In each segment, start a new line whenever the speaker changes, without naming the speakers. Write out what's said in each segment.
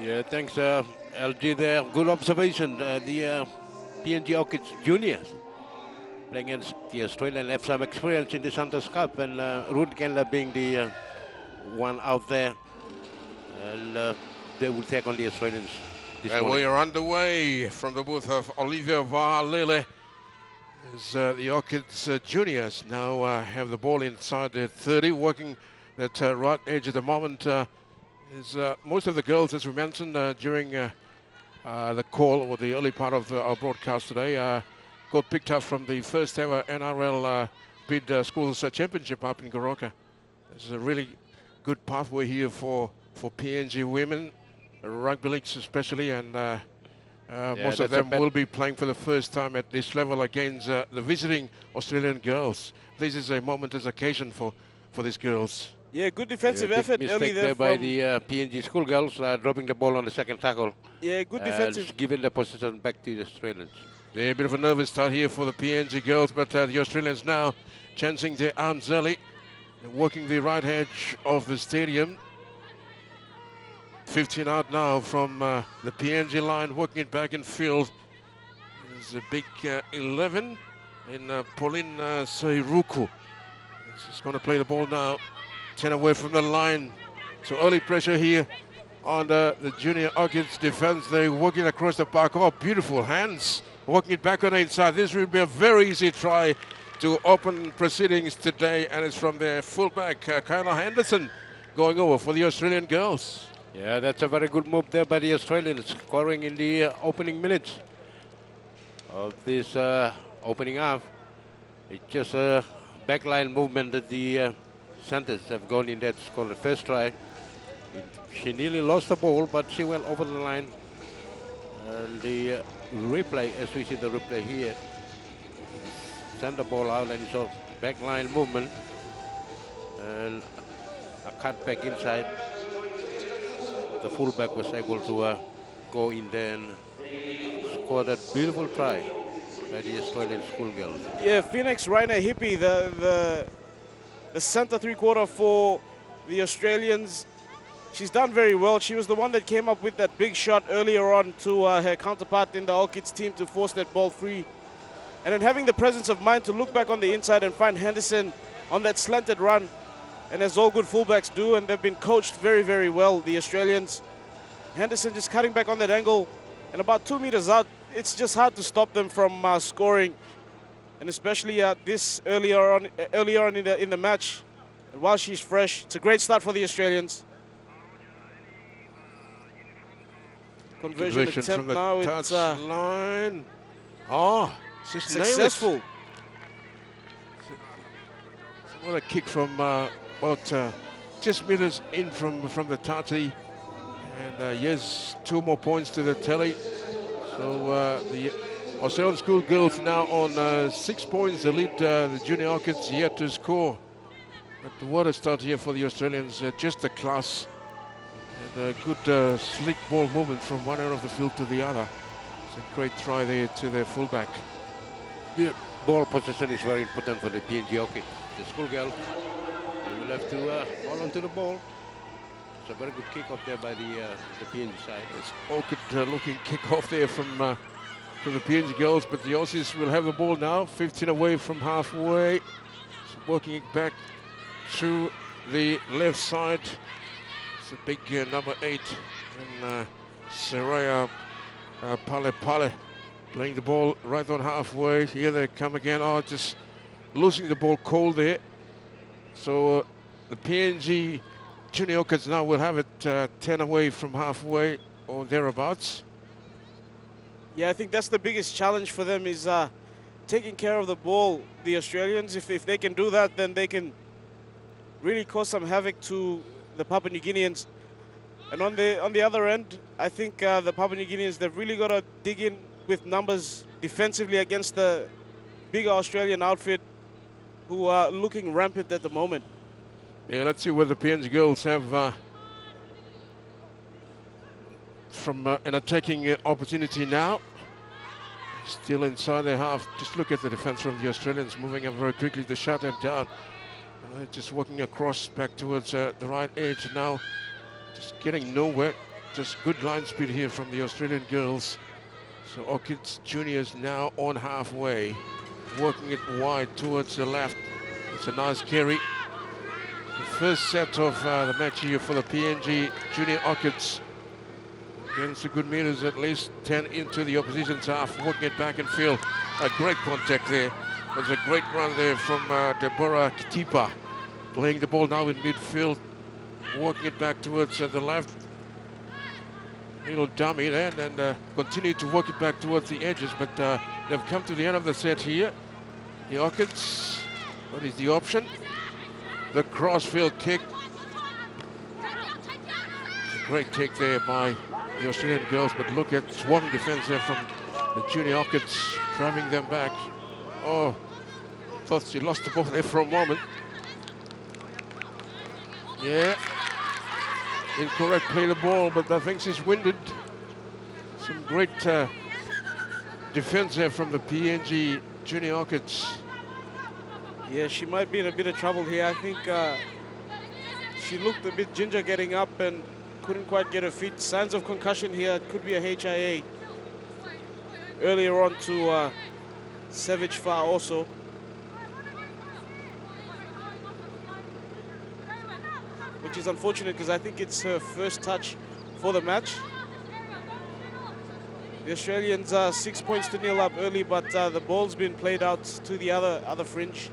Yeah, thanks, LG there. Good observation. The PNG Orchids Juniors playing against the Australian have some experience in the Santos Cup, and Ruud Kendler being the one out there, and they will take on the Australians this
And
morning.
we are underway from the booth of Olivia Valele. As the Orchids Juniors now have the ball inside their 30, working that right edge at the moment. Is most of the girls, as we mentioned during the call or the early part of our broadcast today, got picked up from the first ever NRL Bid Schools Championship up in Goroka. There's a really good pathway here for PNG women, rugby leagues especially, and most of them will be playing for the first time at this level against the visiting Australian girls. This is a momentous occasion for these girls.
Yeah, good defensive effort early there
by the PNG Schoolgirls, dropping the ball on the second tackle.
Yeah, good defensive.
Giving the position back to the Australians.
Yeah, a bit of a nervous start here for the PNG girls, but the Australians now chancing their arms early, working the right edge of the stadium. 15 out now from the PNG line, working it back in field. There's a big 11 in Pauline Seiruku. She's going to play the ball now. 10 away from the line. So early pressure here on the junior Orchids defense. They're working across the park. Oh, beautiful hands. Working it back on the inside. This will be a very easy try to open proceedings today. And it's from their fullback, Kyla Henderson, going over for the Australian girls.
Yeah, that's a very good move there by the Australians, scoring in the opening minutes of this opening half. It's just a backline movement that the centers have gone in there to score the first try. She nearly lost the ball, but she went over the line. And the replay, as we see the replay here, send the ball out and it's a backline movement. And a cut back inside. The fullback was able to go in there and score that beautiful try by the Australian Schoolgirls.
Yeah, Phoenix Rainer Hippie, the center three-quarter for the Australians. She's done very well. She was the one that came up with that big shot earlier on to her counterpart in the Orchids team to force that ball free. And then having the presence of mind to look back on the inside and find Henderson on that slanted run. And as all good fullbacks do, and they've been coached very, very well, the Australians. Henderson just cutting back on that angle, and about 2 meters out, it's just hard to stop them from scoring. And especially this earlier on in the match. And while she's fresh, it's a great start for the Australians. Conversion attempt
from the
now.
touch
It's
line. Oh,
successful.
What a kick from about just meters in from the Tati. And yes, 2 more points to the tally. So the Australian Schoolgirls now on 6 points. The lead, the junior Orchids yet to score. But what a start here for the Australians. Just a class. And a good slick ball movement from one end of the field to the other. It's a great try there to their fullback.
The ball possession is very important for the PNG Orchids. The Schoolgirls, they will have to hold on to the ball. It's a very good kick off there by the PNG side.
It's Orchid looking kick off there from the PNG girls, but the Aussies will have the ball now, 15 away from halfway. So working it back to the left side. It's a big number 8, and Saraya Pale playing the ball right on halfway. Here they come again. Oh, just losing the ball cold there. So the PNG Junior Orchids now will have it 10 away from halfway or thereabouts.
Yeah, I think that's the biggest challenge for them is taking care of the ball. The Australians, if they can do that, then they can really cause some havoc to the Papua New Guineans. And on the other end, I think the Papua New Guineans, they've really got to dig in with numbers defensively against the bigger Australian outfit who are looking rampant at the moment.
Yeah, let's see what the PNG girls have from an attacking opportunity now. Still inside their half. Just look at the defense from the Australians moving up very quickly to shut them down. Just walking across back towards the right edge now. Just getting nowhere. just good line speed here from the Australian girls. So Orchids Juniors now on halfway, working it wide towards the left. It's a nice carry. The first set of the match here for the PNG Junior Orchids. Against the good meters, at least 10 into the opposition's half, working it back and field. A great contact there. There's a great run there from Deborah Kitipa. Playing the ball now in midfield, working it back towards the left. Little dummy there, and continue to work it back towards the edges, but they've come to the end of the set here. The Orchids, what is the option? The crossfield kick. A great take there by the Australian girls, but look at swarming defense there from the Junior Orchids, driving them back. Oh, thought she lost the ball there for a moment. Yeah. Incorrect play the ball, but I think she's winded. Some great defense there from the PNG Junior Orchids.
Yeah, she might be in a bit of trouble here. I think she looked a bit ginger getting up and couldn't quite get her feet. Signs of concussion here. It could be a HIA. Earlier on to Savage Far also. Which is unfortunate because I think it's her first touch for the match. The Australians are 6 points to 0 up early, but the ball's been played out to the other fringe.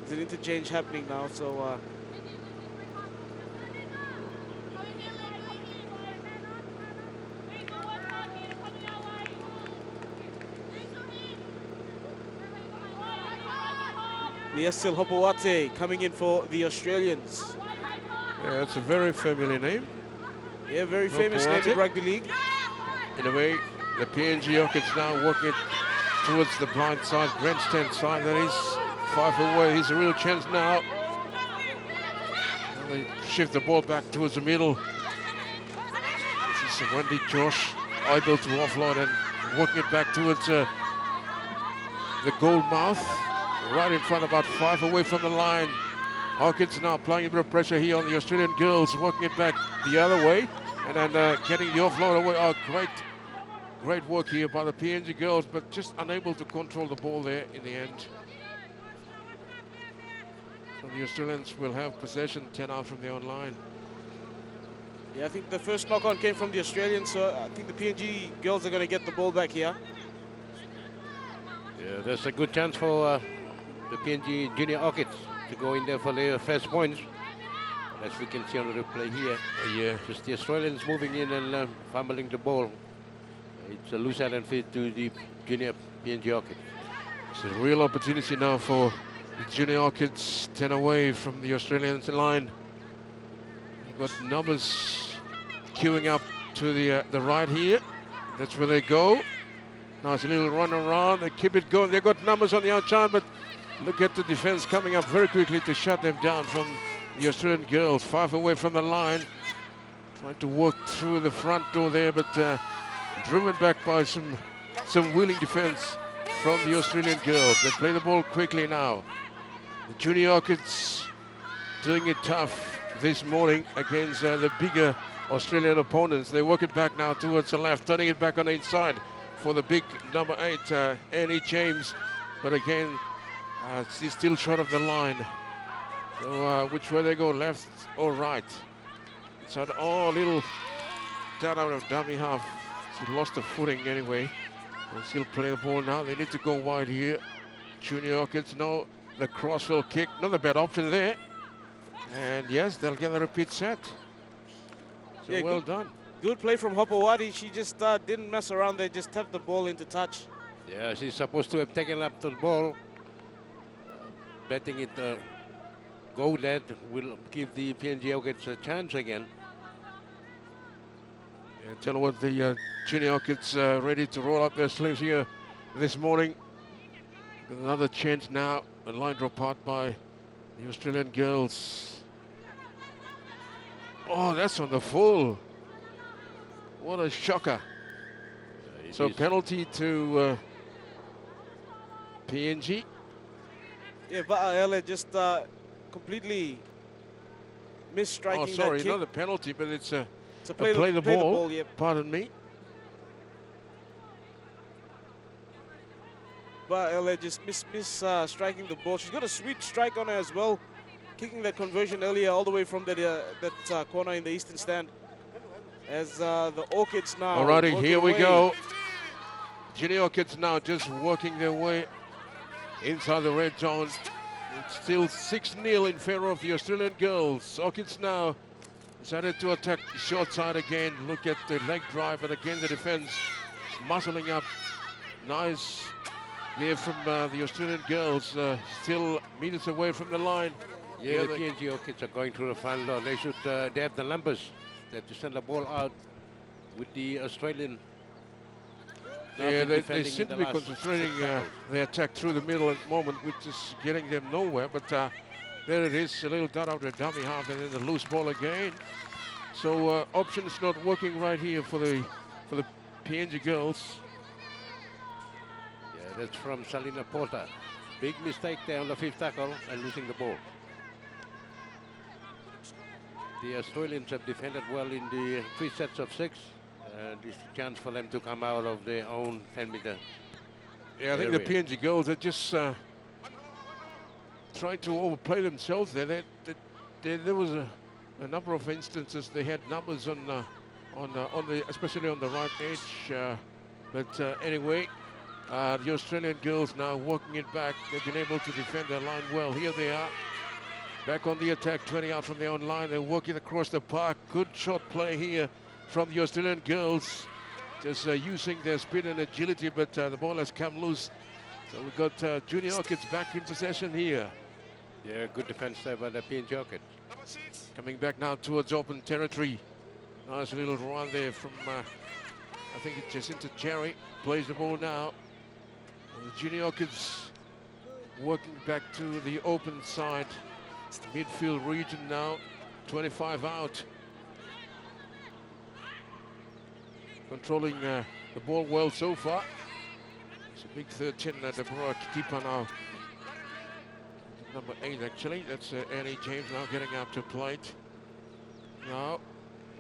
There's an interchange happening now, so Liesel Hopewate coming in for the Australians.
Yeah, it's a very familiar name.
Yeah, very famous name in rugby league.
In a way, the PNG Orchids now working towards the blind side, grandstand side. That is 5 away. He's a real chance now. And they shift the ball back towards the middle. This is Wendy Josh, able to offload and working it back towards the goal mouth. Right in front, about 5 away from the line. Orchids now applying a bit of pressure here on the Australian girls, working it back the other way, and then getting the offload away. Oh, great work here by the PNG girls, but just unable to control the ball there in the end. So the Australians will have possession 10 out from their own line.
Yeah, I think the first knock-on came from the Australians, so I think the PNG girls are going to get the ball back here.
Yeah, there's a good chance for the PNG Junior Orchids to go in there for their first points. As we can see on the replay here.
Yeah.
Just the Australians moving in and fumbling the ball. It's a loose and fit to the Junior PNG Orchids.
It's a real opportunity now for the Junior Orchids, 10 away from the Australians line. You've got numbers queuing up to the right here. That's where they go. Nice little run around. They keep it going. They've got numbers on the outside, but look at the defense coming up very quickly to shut them down from the Australian girls. 5 away from the line. Trying to work through the front door there, but driven back by some wheeling defense from the Australian girls. They play the ball quickly now. The Junior Orchids doing it tough this morning against the bigger Australian opponents. They work it back now towards the left, turning it back on the inside for the big number 8, Annie James. But again, she's still short of the line. So which way they go, left or right? So, oh, little down out of dummy half. She lost the footing anyway. They'll still play the ball now. They need to go wide here. Junior Orchids, no, the crossfield kick. Not a bad option there. And yes, they'll get a repeat set. So yeah, well done.
Good play from Hopewate. She just didn't mess around. They just tapped the ball into touch.
Yeah, she's supposed to have taken up the ball. Betting it go that will give the PNG Orchids a chance again.
Yeah, tell you what, the Junior Orchids ready to roll up their sleeves here this morning. With another chance now. A line drop out by the Australian girls. Oh, that's on the full. What a shocker. So penalty to PNG.
Yeah, Va'aele just completely missed striking
Oh, sorry,
that kick.
not a penalty, but it's a
So
play the ball.
Yep.
Pardon me.
But LA just striking the ball. She's got a sweet strike on her as well, kicking that conversion earlier all the way from that corner in the eastern stand. As the Orchids now.
Alrighty, here we
away.
go. Junior Orchids now just working their way inside the red zone. It's still 6-0 in favor of the Australian girls. Orchids now decided to attack the short side again. Look at the leg drive, and again the defense muscling up. Nice there from the Australian girls, still meters away from the line.
Yeah, the PNG Orchids are going through the final line. They should, they have the numbers. They have to send the ball out with the Australian.
Yeah, they seem to be concentrating their attack through the middle at the moment, which is getting them nowhere. But there it is, a little dot out the dummy half, and then the loose ball again. So options not working right here for the PNG girls.
Yeah, that's from Salina Porter. Big mistake there on the 5th tackle and losing the ball. The Australians have defended well in the 3 sets of 6. This is a chance for them to come out of their own 10-meter.
Yeah, I think the PNG girls are just trying to overplay themselves there. There was a number of instances they had numbers on the especially on the right edge. But anyway, the Australian girls now working it back. They've been able to defend their line well. Here they are. Back on the attack, 20 out from their own line. They're working across the park. Good shot play here from the Australian girls. Just using their speed and agility, but the ball has come loose. So we've got Junior Orchids back in possession here.
Yeah, good defense there by the PNG Orchids.
Coming back now towards open territory. Nice little run there from, I think it's Jacinta Cherry. Plays the ball now. And the Junior Orchids working back to the open side. Midfield region now, 25 out. Controlling the ball well so far. It's a big 13 at the Deborah keeper now. Number 8 actually, that's Annie James now getting up to plate. Now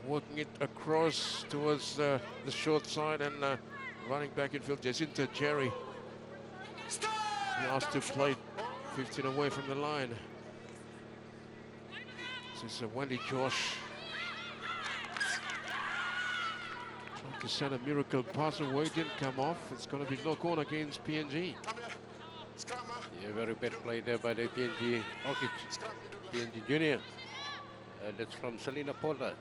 working it across towards the short side and running back in field. Jacinta Jerry asked to plate 15 away from the line. This is Wendy Josh. Trying to send a miracle pass away, didn't come off. It's going to be knock on against PNG.
Yeah, very bad play there by the PNG Orchids. PNG Junior. That's from Selena Porter.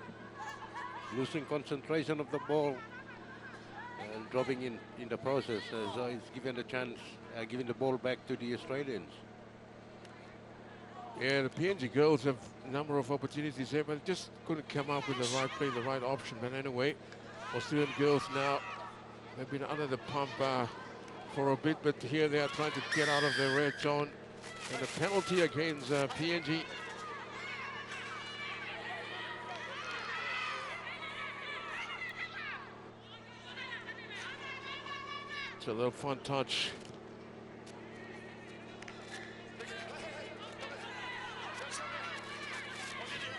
Losing concentration of the ball and dropping in the process. So it's given the chance, giving the ball back to the Australians.
Yeah, the PNG girls have a number of opportunities there, but just couldn't come up with the right play, the right option. But anyway, Australian girls now, they've been under the pump for a bit, but here they are trying to get out of the red zone. And a penalty against PNG. It's a little fun touch.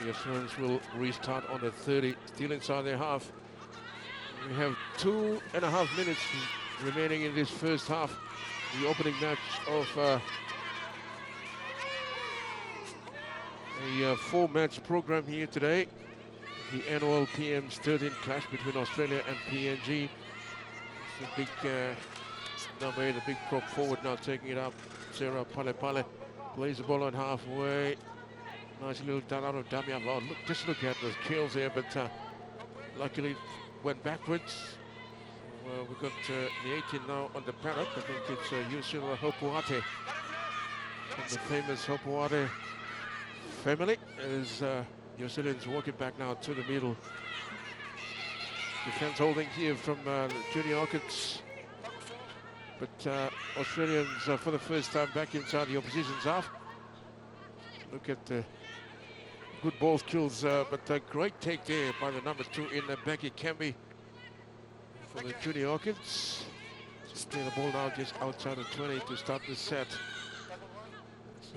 The Australians will restart on the 30, still inside their half. We have 2.5 minutes remaining in this first half. The opening match of a 4-match program here today. The annual PM's 13 clash between Australia and PNG. It's a big number 8, a big prop forward now taking it up. Sarah Pale plays the ball on halfway. Nice little done out of dummy. Oh, look, just look at the kills there, but luckily went backwards. Well, we've got the 18 now on the paddock. I think it's Yusila Hopuate from the famous Hopuate family. As Australians walking back now to the middle. Defense holding here from the Junior Orchids. But Australians for the first time back inside the opposition's half. Look at the good ball skills, but a great take there by the number 2 in Becky Kemby for the Junior Orchids. Just play the ball now just outside of 20 to start the set. It's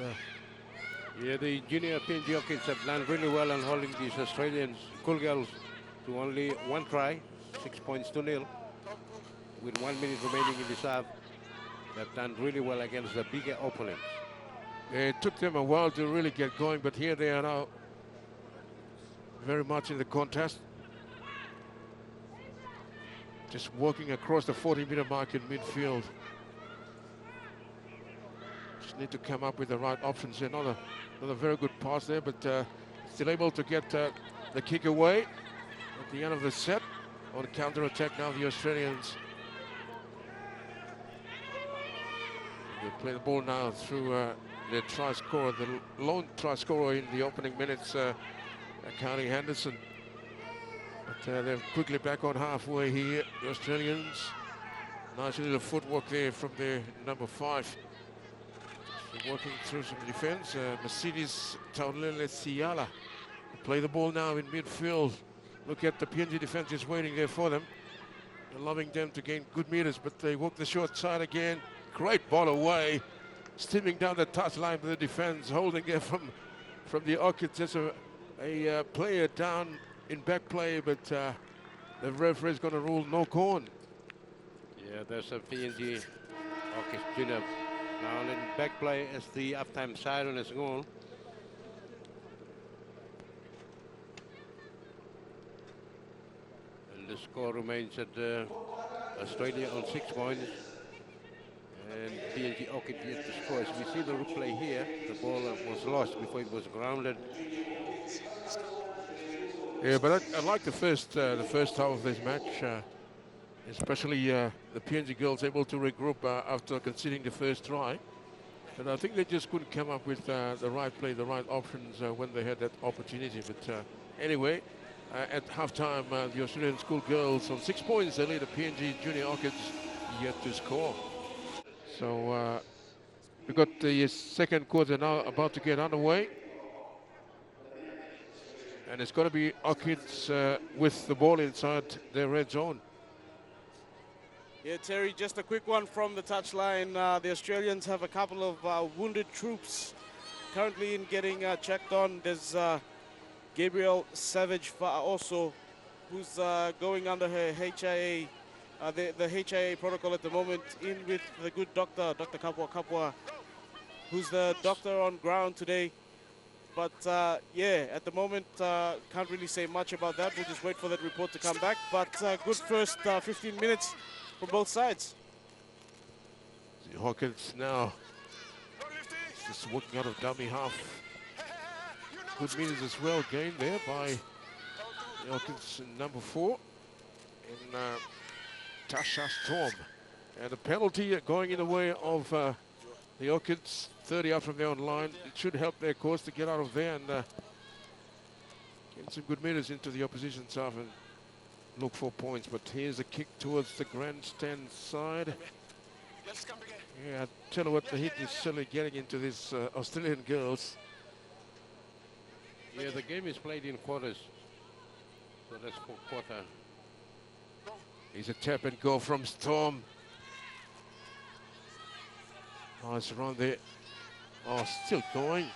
Yeah, the junior PNG Orchids have done really well on holding these Australian Schoolgirls to only one try, 6 points to nil, with 1 minute remaining in this half. They've done really well against the bigger opponents.
It took them a while to really get going, but here they are now very much in the contest. Just walking across the 40-meter mark in midfield. Just need to come up with the right options here. Not a very good pass there, but still able to get the kick away at the end of the set. On counter-attack now, the Australians. They play the ball now through their try scorer, the lone try scorer in the opening minutes, Carly Henderson. But they're quickly back on halfway here, the Australians. Nice little footwork there from their number 5. Just working through some defense. Mercedes Taulele Siala play the ball now in midfield. Look at the PNG defense is waiting there for them, allowing them to gain good meters, but they walk the short side again. Great ball away, steaming down the touchline with the defense, holding there from the Orchids. Just a player down in back play, but the referee is going to rule no corn.
Yeah, there's a PNG Orchids junior now in back play as the halftime siren is gone. And the score remains at Australia on 6 points. And PNG Orchid yet to score. As we see the replay here, the ball was lost before it was grounded.
Yeah, but I like the first half of this match, especially the PNG girls able to regroup after conceding the first try. But I think they just couldn't come up with the right play, the right options when they had that opportunity. But anyway, at halftime, the Australian Schoolgirls on 6 points, they lead the PNG Junior Orchids yet to score. So we've got the second quarter now about to get underway. And it's going to be Orchids with the ball inside their red zone.
Yeah, Terry, just a quick one from the touchline. The Australians have a couple of wounded troops currently in getting checked on. There's Gabriel Savage also, who's going under her HIA, the HIA protocol at the moment, in with the good doctor, Dr. Kapua, who's the doctor on ground today. But yeah, at the moment, can't really say much about that. We'll just wait for that report to come back. But good first 15 minutes from both sides.
The Hawkins now just working out of dummy half. Good meters as well, gained there by the Hawkins number 4 in Tasha Storm. And a penalty going in the way of the Orchids, 30 out from their own line. It should help their cause to get out of there and get some good meters into the opposition's half and look for points. But here's a kick towards the grandstand side. Yeah, I tell you what, the hit is certainly getting into these Australian girls.
Yeah, the game is played in quarters. So that's for quarter.
Here's a tap and go from Storm. Nice run there. Oh, still going.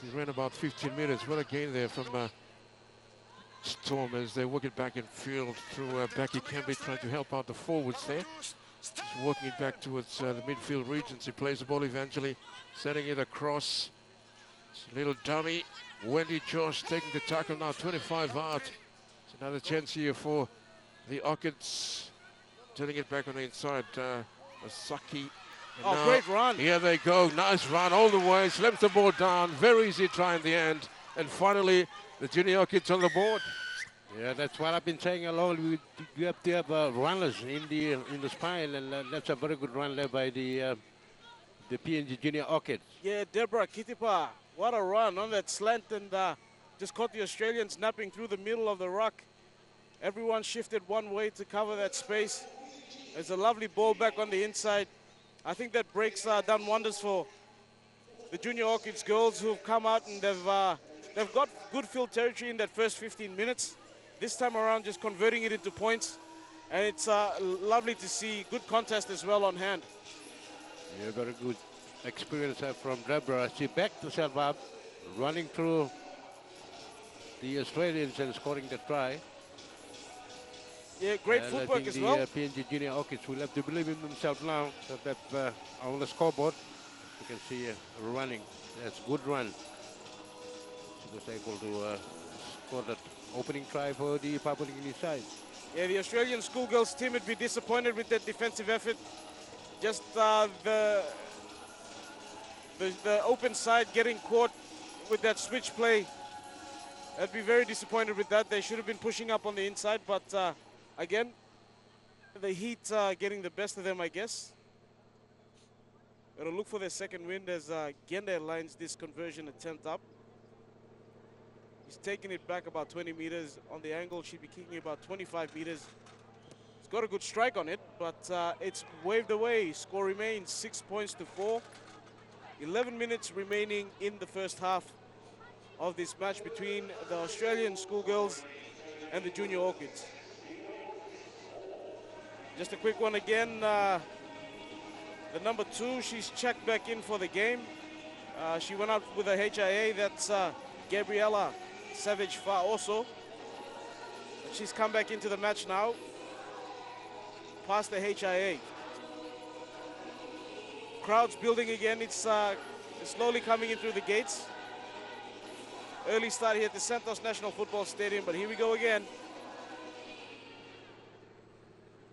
He ran about 15 meters. What a gain there from Storm as they work it back in field through Becky Kemby, trying to help out the forwards there. Just working it back towards the midfield regions. He plays the ball eventually, setting it across. It's a little dummy. Wendy Josh taking the tackle now, 25 out. It's another chance here for the Orchids. Turning it back on the inside. Masaki.
Oh, great run.
Here they go. Nice run all the way. Slams the ball down. Very easy try in the end. And finally, the Junior Orchids on the board.
Yeah, that's what I've been saying along. You have to have runners in the spine, and that's a very good run there by the PNG Junior Orchids.
Yeah, Deborah Kitipa, what a run on that slant, and just caught the Australians napping through the middle of the ruck. Everyone shifted one way to cover that space. There's a lovely ball back on the inside. I think that break's done wonders for the Junior Orchids girls who've come out and they've got good field territory in that first 15 minutes. This time around, just converting it into points. And it's lovely to see good contest as well on hand.
Yeah, very good. experience from Deborah. She backed herself up, running through the Australians and scoring the try.
Yeah, great
And I
footwork
think
as
the
well.
PNG Junior Orchids will have to believe in themselves now. So that on the scoreboard, you can see running. That's good run. She was able to score that opening try for the Papua New Guinea side.
Yeah, the Australian Schoolgirls team would be disappointed with that defensive effort. Just the open side getting caught with that switch play. I'd be very disappointed with that. They should have been pushing up on the inside, but again, the heat getting the best of them, I guess. Got to look for their second wind as Gende lines this conversion attempt up. He's taking it back about 20 meters. On the angle, she'd be kicking about 25 meters. He's got a good strike on it, but it's waved away. Score remains 6 points to 4. 11 minutes remaining in the first half of this match between the Australian Schoolgirls and the Junior Orchids. Just a quick one again. The number 2, she's checked back in for the game. She went out with a HIA. That's Gabriella Savage-Fa also. But she's come back into the match now, past the HIA. Crowds building again. It's slowly coming in through the gates. Early start here at the Santos National Football Stadium, but here we go again.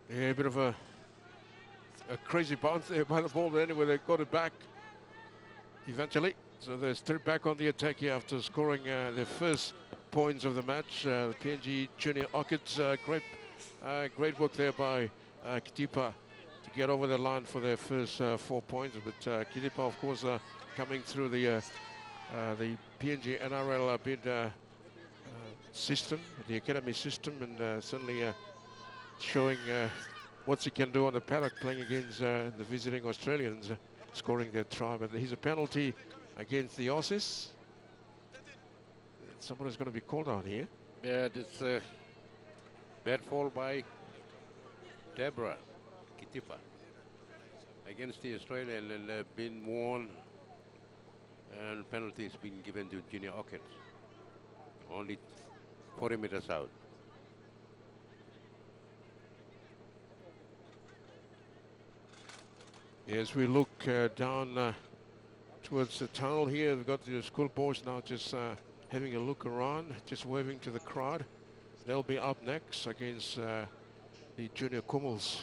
Yeah, a bit of a crazy bounce there by the ball, but anyway, they got it back eventually. So they're still back on the attack here after scoring their first points of the match. The PNG Junior Orchids, great work there by Kitipa to get over the line for their first 4 points. But Kitipa, of course, coming through the PNG NRL bid system, the academy system, and certainly showing what he can do on the paddock playing against the visiting Australians, scoring their try. But here's a penalty against the Aussies. Someone is going to be called out here.
Yeah, it's a bad fall by Deborah Kitipa against the Australian, and been warned, and penalties been given to Junior Orchids. Only 40 meters out.
As we look down towards the tunnel here, we've got the schoolboys now just having a look around, just waving to the crowd. They'll be up next against the junior Kumuls.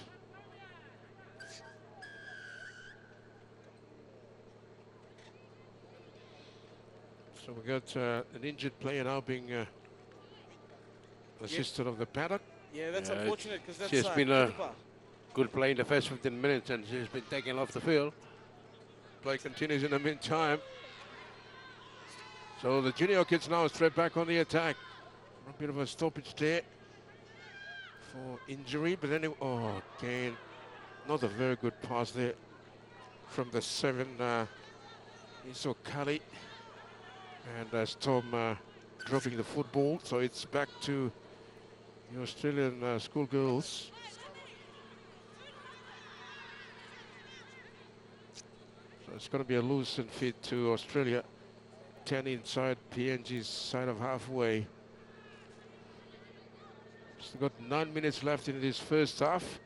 So we got an injured player now being assisted of the paddock.
Yeah, that's
Yeah,
unfortunate because that's
she's been a
Kitipa.
good play in the first 15 minutes, and she's been taken off the field.
Play continues in the meantime. So the junior kids now straight back on the attack. A bit of a stoppage there for injury, but anyway, oh, again, not a very good pass there from the 7, Iso Kali. And Storm dropping the football, so it's back to the Australian Schoolgirls. So it's going to be a loose and fit to Australia. 10 inside PNG's side of halfway. Still got 9 minutes left in this first half.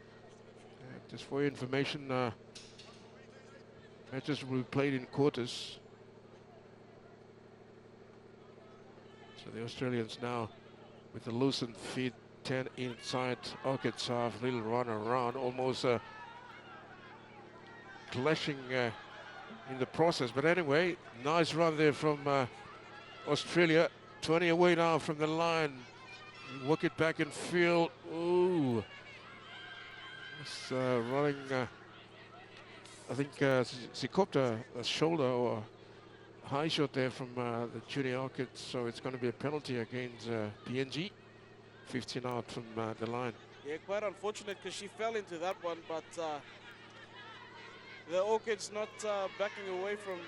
Just for your information, matches will be played in quarters. So the Australians now with the loosened feet, 10 inside Orchids half, little run around, almost clashing in the process. But anyway, nice run there from Australia. 20 away now from the line. Work it back in field. Ooh. It's running, I think she copped a shoulder or high shot there from the junior Orchids, so it's going to be a penalty against PNG. 15 out from the line.
Yeah, quite unfortunate because she fell into that one, but the Orchids not backing away from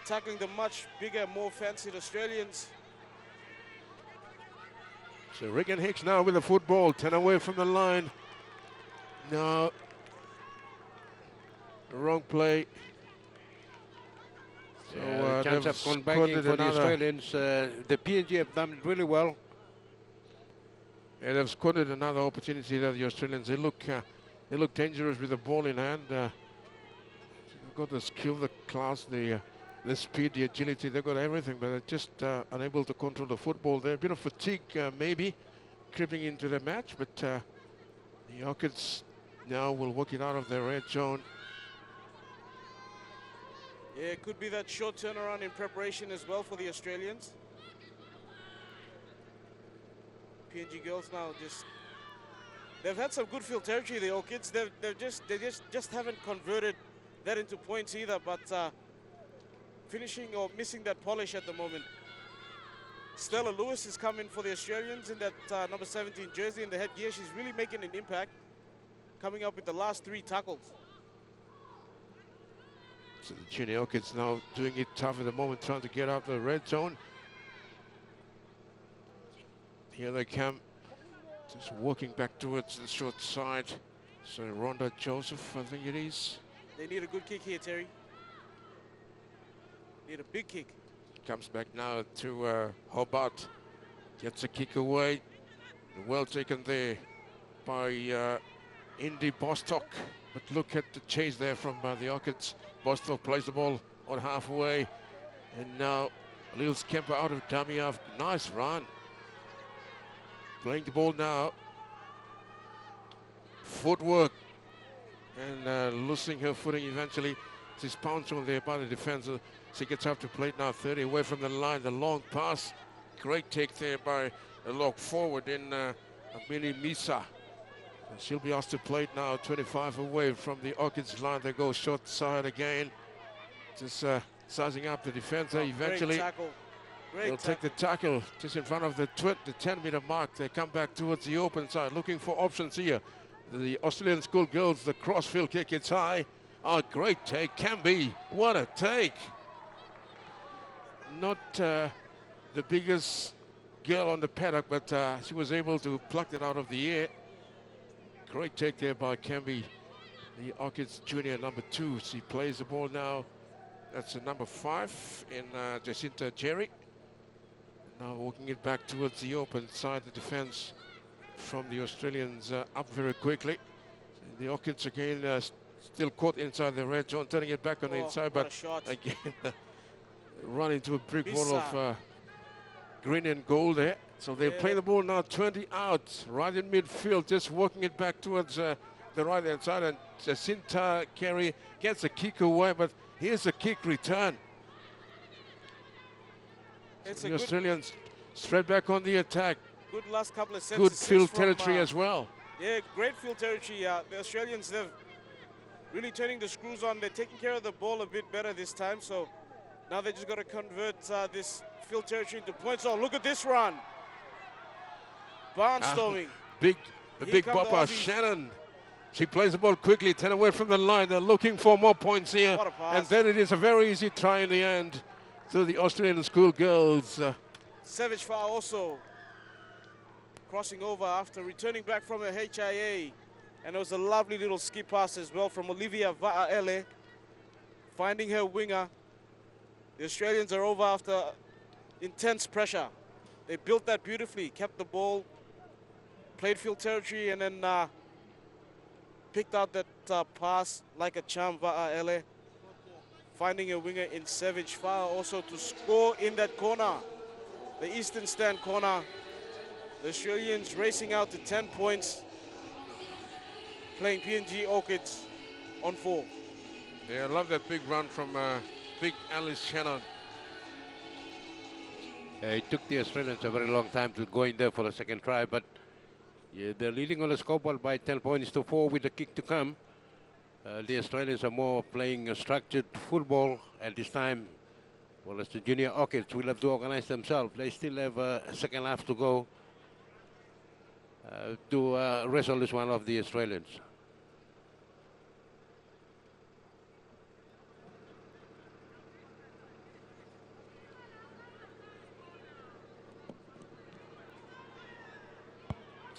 tackling the much bigger, more fancied Australians.
So Regan Hicks now with the football, 10 away from the line. No, wrong play. So
chance
they've
of comebacking for the
another.
Australians. The PNG have done really well.
Yeah, they've scored another opportunity there. The Australians, they look dangerous with the ball in hand. They've got the skill, the class, the speed, the agility. They've got everything, but they're just unable to control the football. They're a bit of fatigue, maybe, creeping into the match. But the Orchids now will work it out of their red zone.
Yeah, it could be that short turnaround in preparation as well for the Australians. PNG girls now they've had some good field territory, the Orchids. They just haven't converted that into points either, but finishing or missing that polish at the moment. Stella Lewis is coming for the Australians in that number 17 jersey in the headgear. She's really making an impact, coming up with the last 3 tackles.
So the junior Orchids now doing it tough at the moment, trying to get out the red zone. Here they come, just walking back towards the short side. So Rhonda Joseph, I think it is.
They need a good kick here, Terry. Need a big kick.
Comes back now to Hobart. Gets a kick away. Well taken there by Indy Bostock. But look at the chase there from the Orchids. Bostock plays the ball on halfway. And now Lils Kemper out of dummy half. Nice run. Playing the ball now. Footwork. And losing her footing eventually. She's pounced on there by the defender. She gets up to plate now, 30 away from the line. The long pass. Great take there by the lock forward in Amini Misa. And she'll be asked to plate now, 25 away from the Orchids line. They go short side again. Just sizing up the defender. Eventually,
great tackle.
they'll take the tackle just in front of the 10-meter mark. They come back towards the open side, looking for options here. The Australian Schoolgirls, the crossfield kick, it's high. Oh, great take, can be. What a take. Not the biggest girl on the paddock, but she was able to pluck it out of the air. Great take there by Camby, the Orchids junior number 2. She plays the ball now. That's the number 5 in Jacinta Jerry. Now walking it back towards the open side, the defense from the Australians up very quickly. The Orchids again still caught inside the red zone, turning it back on the inside, but again run into a brick wall of green and gold there. So they play the ball now 20 out, right in midfield, just working it back towards the right hand side, and Jacinta Carey gets a kick away, but here's a kick return. The Australians straight back on the attack.
Good last couple of sets.
Good field territory as well.
Yeah, great field territory. The Australians, they're really turning the screws on. They're taking care of the ball a bit better this time. So now they just got to convert this field territory into points. Oh, look at this run. Barnstorming.
The big bopper, Shannon. She plays the ball quickly, 10 away from the line. They're looking for more points here.
What a pass.
And then it is a very easy try in the end to the Australian Schoolgirls.
Savage Far also crossing over after returning back from a HIA. And it was a lovely little skip pass as well from Olivia Va'aele, finding her winger. The Australians are over after intense pressure. They built that beautifully, kept the ball, played field territory, and then picked out that pass like a charm. Va'aele finding a winger in Savage Far also to score in that corner, the eastern stand corner. The Australians racing out to 10 points, playing PNG Orchids on 4.
Yeah, I love that big run from big Alice Shannon.
It took the Australians a very long time to go in there for the second try, but they're leading on the scoreboard by 10 points to 4 with the kick to come. The Australians are more playing a structured football at this time, while as the junior Orchids will have to organize themselves. They still have a second half to go to wrestle this one of the Australians.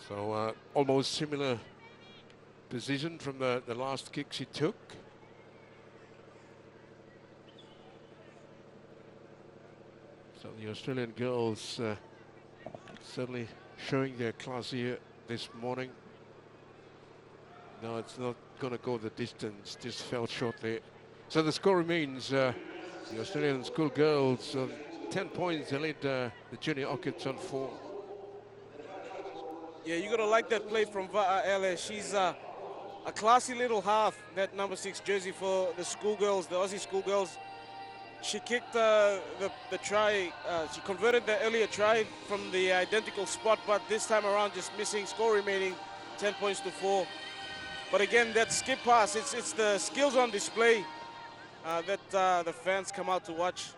So almost similar position from the last kick she took. The Australian girls certainly showing their class here this morning. No, it's not going to go the distance, just fell short there. So the score remains the Australian Schoolgirls on 10 points. They lead the Junior Orchids on 4.
Yeah, you gotta like that play from Va'aele. She's a classy little half, that number 6 jersey for the Schoolgirls, the Aussie Schoolgirls. She kicked the try, she converted the earlier try from the identical spot, but this time around just missing. Score remaining 10 points to 4. But again, that skip pass, it's the skills on display that the fans come out to watch.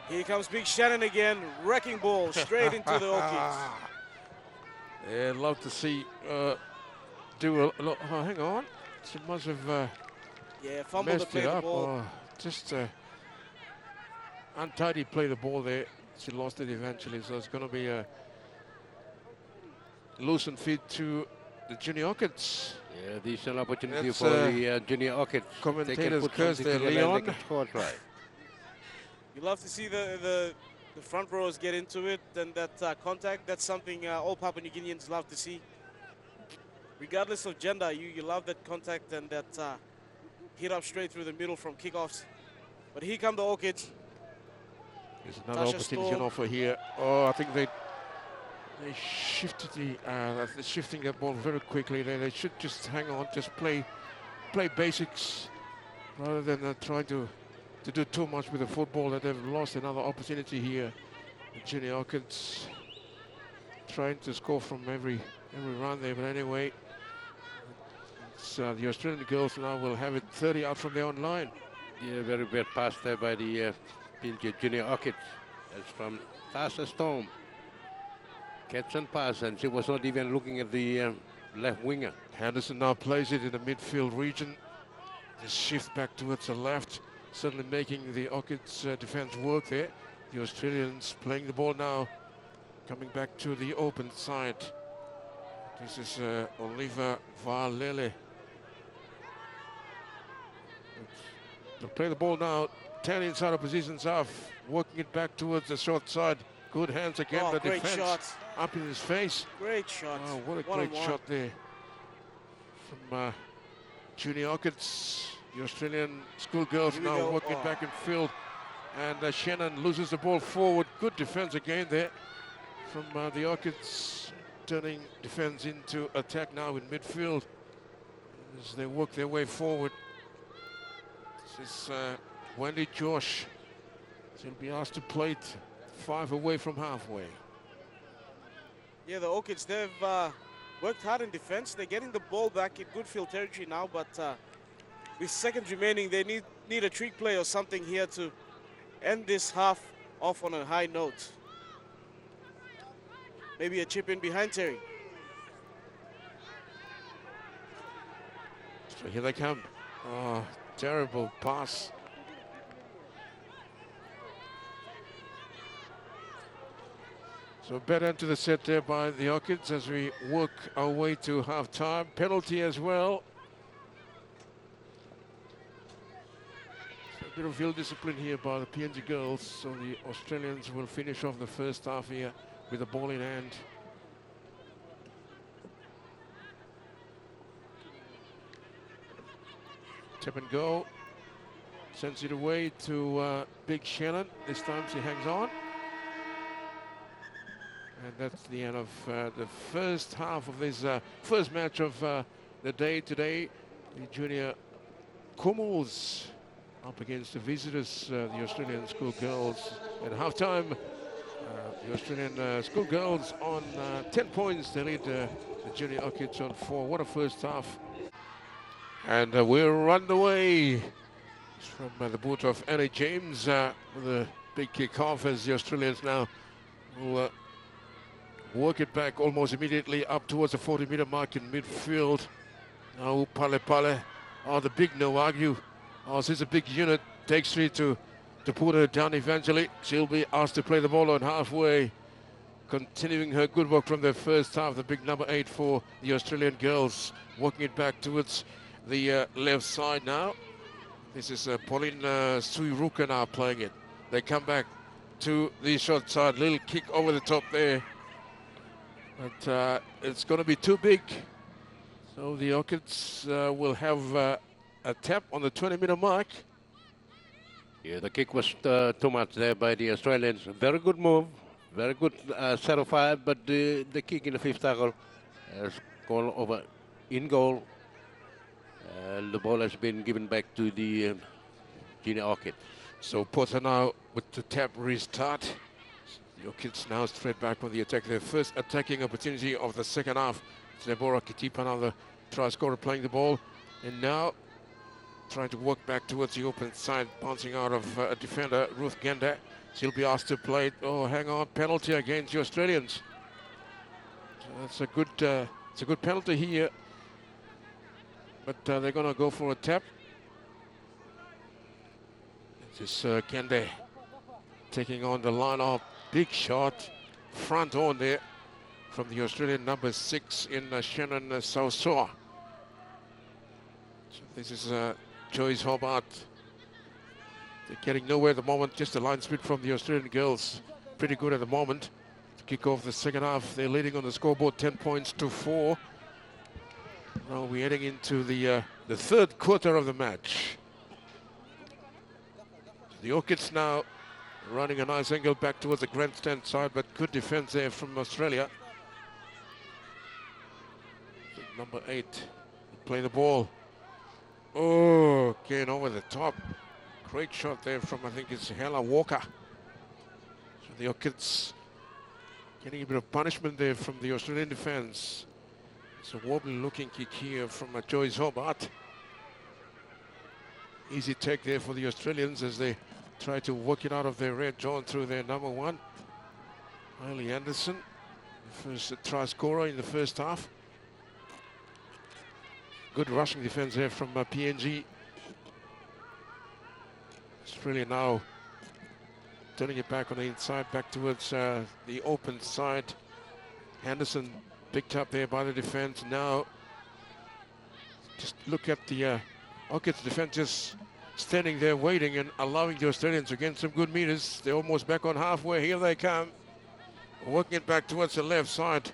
Here comes Big Shannon again, wrecking ball straight into the Orchids.
Yeah, love to see do a lot. Oh, hang on, she must have
yeah, fumbled to
messed
play
it
the
up.
ball.
Oh, just untidy play the ball there. She lost it eventually, so it's going to be a loosened feed to the Junior Orchids.
Yeah, this is an opportunity
That's,
for the Junior Orchids.
commentators
They can put
curse
something
their
together and they
Leon.
can score a try.
You love to see the front rows get into it, and that contact. That's something all Papua New Guineans love to see. Regardless of gender, you love that contact and that hit up straight through the middle from kickoffs. But here come the Orchids.
There's another
Tasha
opportunity
Storm.
on offer here. Oh, I think they shifted they're shifting that ball very quickly. They should just hang on, just play basics rather than trying to do too much with the football. That they've lost another opportunity here. The Junior Orchids trying to score from every run there, but anyway, it's, the Australian girls now will have it 30 out from their own line.
Yeah, very bad pass there by the Junior Orchids. That's from Tasha Storm. Catch and pass, and she was not even looking at the left winger.
Henderson now plays it in the midfield region. Just shift back towards the left, certainly making the Orchids defense work there. The Australians playing the ball now, coming back to the open side. This is Oliva Valele. They'll play the ball now, 10 inside of positions off, working it back towards the short side. Good hands again,
Oh,
the
great
defense
shot.
up in his face.
Great shot.
Oh, what a great shot there from Junior Orchids. The Australian Schoolgirls
Here we
now
go.
working
Oh.
back in field. And Shannon loses the ball forward. Good defense again there from the Orchids, turning defense into attack now in midfield as they work their way forward. This is Wendy Josh. She'll be asked to play it 5 away from halfway.
Yeah, the Orchids, they've worked hard in defense. They're getting the ball back in good field territory now, but with seconds remaining, they need a trick play or something here to end this half off on a high note. Maybe a chip in behind Terry.
So here they come. Oh, terrible pass. So bad end to the set there by the Orchids as we work our way to half-time. Penalty as well. So a bit of field discipline here by the PNG girls. So the Australians will finish off the first half here with the ball in hand. Tap and go. Sends it away to Big Shannon. This time she hangs on. And that's the end of the first half of this first match of the day today. The junior Kumuls up against the visitors, the Australian Schoolgirls. At halftime, the Australian Schoolgirls on 10 points. They lead the junior Orchids on 4. What a first half. And we're underway. It's from the boot of Annie James with a big kick-off as the Australians now will work it back almost immediately up towards the 40-meter mark in midfield. Now Pale Pale, oh, the big no argue. Oh, this is a big unit. Takes 3 to put her down eventually. She'll be asked to play the ball on halfway. Continuing her good work from the first half. The big number 8 for the Australian girls. Working it back towards the left side now. This is Pauline Suiruka now playing it. They come back. to the short side. Little kick over the top there. But it's going to be too big. So the Orchids will have a tap on the 20-meter mark.
Yeah, the kick was too much there by the Australians. Very good move, very good set of fire, but the kick in the fifth tackle has gone over in goal. The ball has been given back to the Junior Orchid.
So Porter now with the tap restart. The Orchids now straight back on the attack. Their first attacking opportunity of the second half. Deborah Kitipa, now the try scorer, playing the ball. And now trying to work back towards the open side, bouncing out of a defender, Ruth Genda. She'll be asked to play. Oh, hang on, penalty against the Australians. So that's it's a good penalty here. But they're going to go for a tap. This is Kende taking on the line off. Big shot, front on there from the Australian number 6 in Shannon Sausoa. So this is Joyce Hobart. They're getting nowhere at the moment. Just a line speed from the Australian girls. Pretty good at the moment. To kick off the second half, they're leading on the scoreboard 10 points to 4. Now we're heading into the third quarter of the match. The Orchids now running a nice angle back towards the grandstand side, but good defense there from Australia. Number 8 play the ball. Oh, again over the top. Great shot there from, I think it's Hella Walker. So the Orchids getting a bit of punishment there from the Australian defense. It's a wobbly looking kick here from Joyce Hobart. Easy take there for the Australians as they try to work it out of their red zone through their number 1. Hailey Anderson, the first try scorer in the first half. Good rushing defense there from PNG. Australia now turning it back on the inside, back towards the open side. Henderson picked up there by the defense. Now just look at the Orchids defense just standing there waiting and allowing the Australians to gain some good meters. They're almost back on halfway. Here they come, working it back towards the left side.